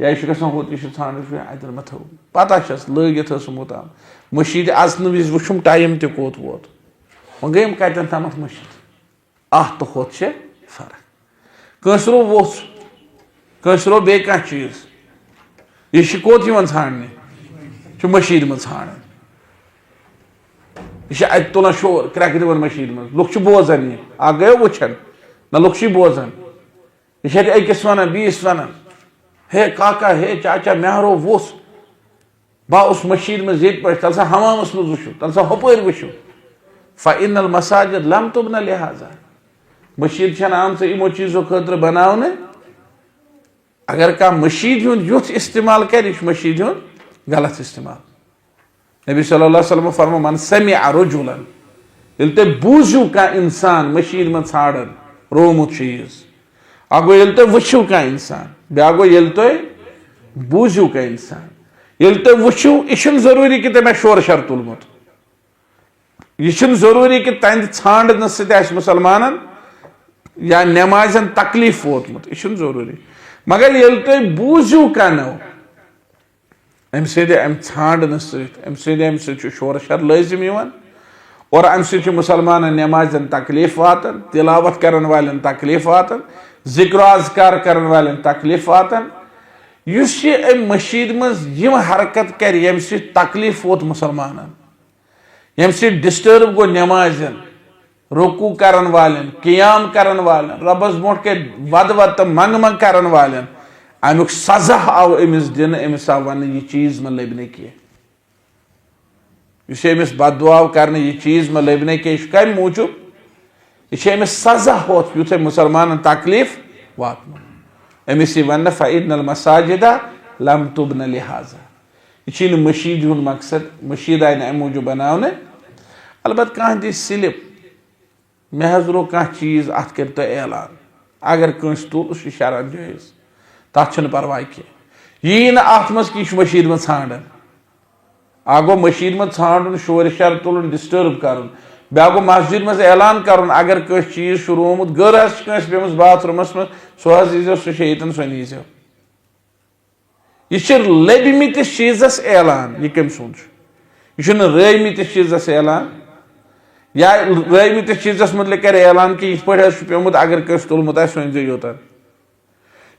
या यह होत यह छान अतन मत पता लगित मोताम मशीद अचन विज वुम टाइम तह कोत वोत वो गई कतन तमत मशीद अत तो होत फर्क कंस रो वोस कंस रो बे कह चीज यह कोत छाड़ने मशीद मज छाड़न यह अत तुलान शोर क्रैक दिवान मशीद मज लुक बोजन यह गयो वुचन ना लुक बोजन यह अकिस वन बीस वन हे काका हे चाचा महरो वोस बा उस मशीद मज ये पे तल सा हमामस मज वुचु तल सा हपर वुचु फ़इन्नल मसाजिद लम तुबन लिहाजा मशीद छन आमच इमो चीजों खतर बनावने अगर कह मशीद हुंद युथ इस्तेमाल कर मशीद हुंद गलत इस्तेमाल नबी सल्लल्लाहु अलैहि वसल्लम फरमा मन समिअ रजुलन ये तुम बूझू का इंसान मशीद में ाड़न रोमुत चीज अ गो ये तुम वुचु का इंसान ब्या गो ये तुम बूझू का इंसान ये तुम वुचु यह जरूरी कि तुम शोर शर तुलमुत यह जरूरी कि तंद ाड़न सत मुसलमान या नमाजन तकलीफ वोतमुत यह जरूरी मगर ये तुम बूझू का नो अम ाड़न सत शोर शर लाजिम और अम मुसलमान नमाजन तकलीफ वातन तिलावत करन वालन तकलीफ वातन जिक्र अज़कार करन वालन तकलीफ वातन युस ये मशीद मं हरकत कर यम तकलीफ वोत मुसलमान यम डिस्टर्ब गो नमाजन रुकू करन वालन कियाम करन वालन रबस ब्रोट के वद वद तो मंग मंग करन वालन अमुक सजा आव अमिस दिन अमिस आव वन यह चीज में लबने किए अमिस बददुआ कर यह चीज में लबने के कम मूजूब यह अमिस सजा होत युथ मुसलमान तकलीफ वात अमिस वन फ़इन्नल मसाजिदा लम तुबन लिहाजा यह मशीद हुंद मकसद मशीद आय अम मूजूब बनाने अलबत् कह दी स्लिप मे हज रो कह चीज अत कर तो ऐलान अगर कंस तुल सह शरन जायज तथ परवाह कह यी ना अत मज कि मशीद में ाड़न आ गो मशीद में ाड़न शोर शर तुलन डिस्टर्ब कर ब्या गो मस्जिद में ऐलान कर अगर कस चीज रोमुत गर बेमस बाथरूमस में सह यीजो सह यतन सह नीजो यह लबिमितिस चीजस ऐलान यह कम सुन यह रमितिस चीजस ऐलान या रमितिस चीजस मतलब कर ऐलान कि यह पे अगर कस तुलमुत वन योतन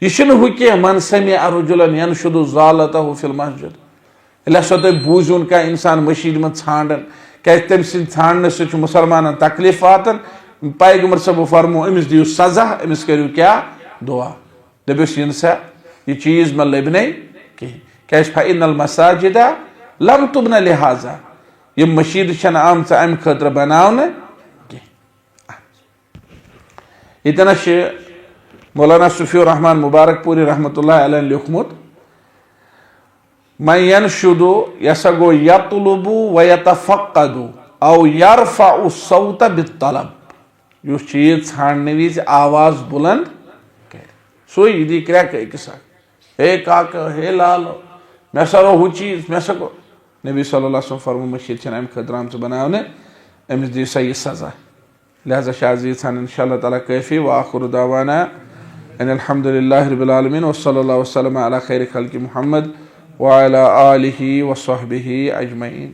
यह हु कह मन समी अर्जुलन यनशुदु ज़ालतहु फिल मस्जिद हसा तुम बूझुन का इंसान मशीद में ाड़न क्या तम ाड़न सह मुसलमान तकलीफ वातन पैगम्बर सब फरमो अमिस दियो सजा अमिस करू क्या दुआ दबिस इन सा यह चीज में लबने कहें क्या फ़इन्नल मसाजिदा लम तुबन लिहाजा यह मशीद आम अम खतर बनाने इतना मौलाना सुफी रहमान मुबारकपुरी रहमतुल्लाह अलैहि लिखमुत मन यनशुदु यसा गो यतलुबु व यतफक्कदु औ यरफउ सौत बित्तलब युस चीज छाड़ने विज आवाज बुलंद कर सो यदि क्रैक अकिस हे काका हे लालो मे सरो हु चीज मे सको नबी सल्लल्लाहु अलैहि वसल्लम फरमो मशीद अम खतर आम बनाने अमिस दी सा यह सजा लिहाजा शाजी इंशाअल्लाह ताला कैफी व आखिर दावाना अल्हम्दुलिल्लाहि रब्बिल आलमीन व सल्लल्लाहु वसल्लम अला खैर खल्क़ि मुहम्मद व अला आलिहि व सहबिहि अजमईन।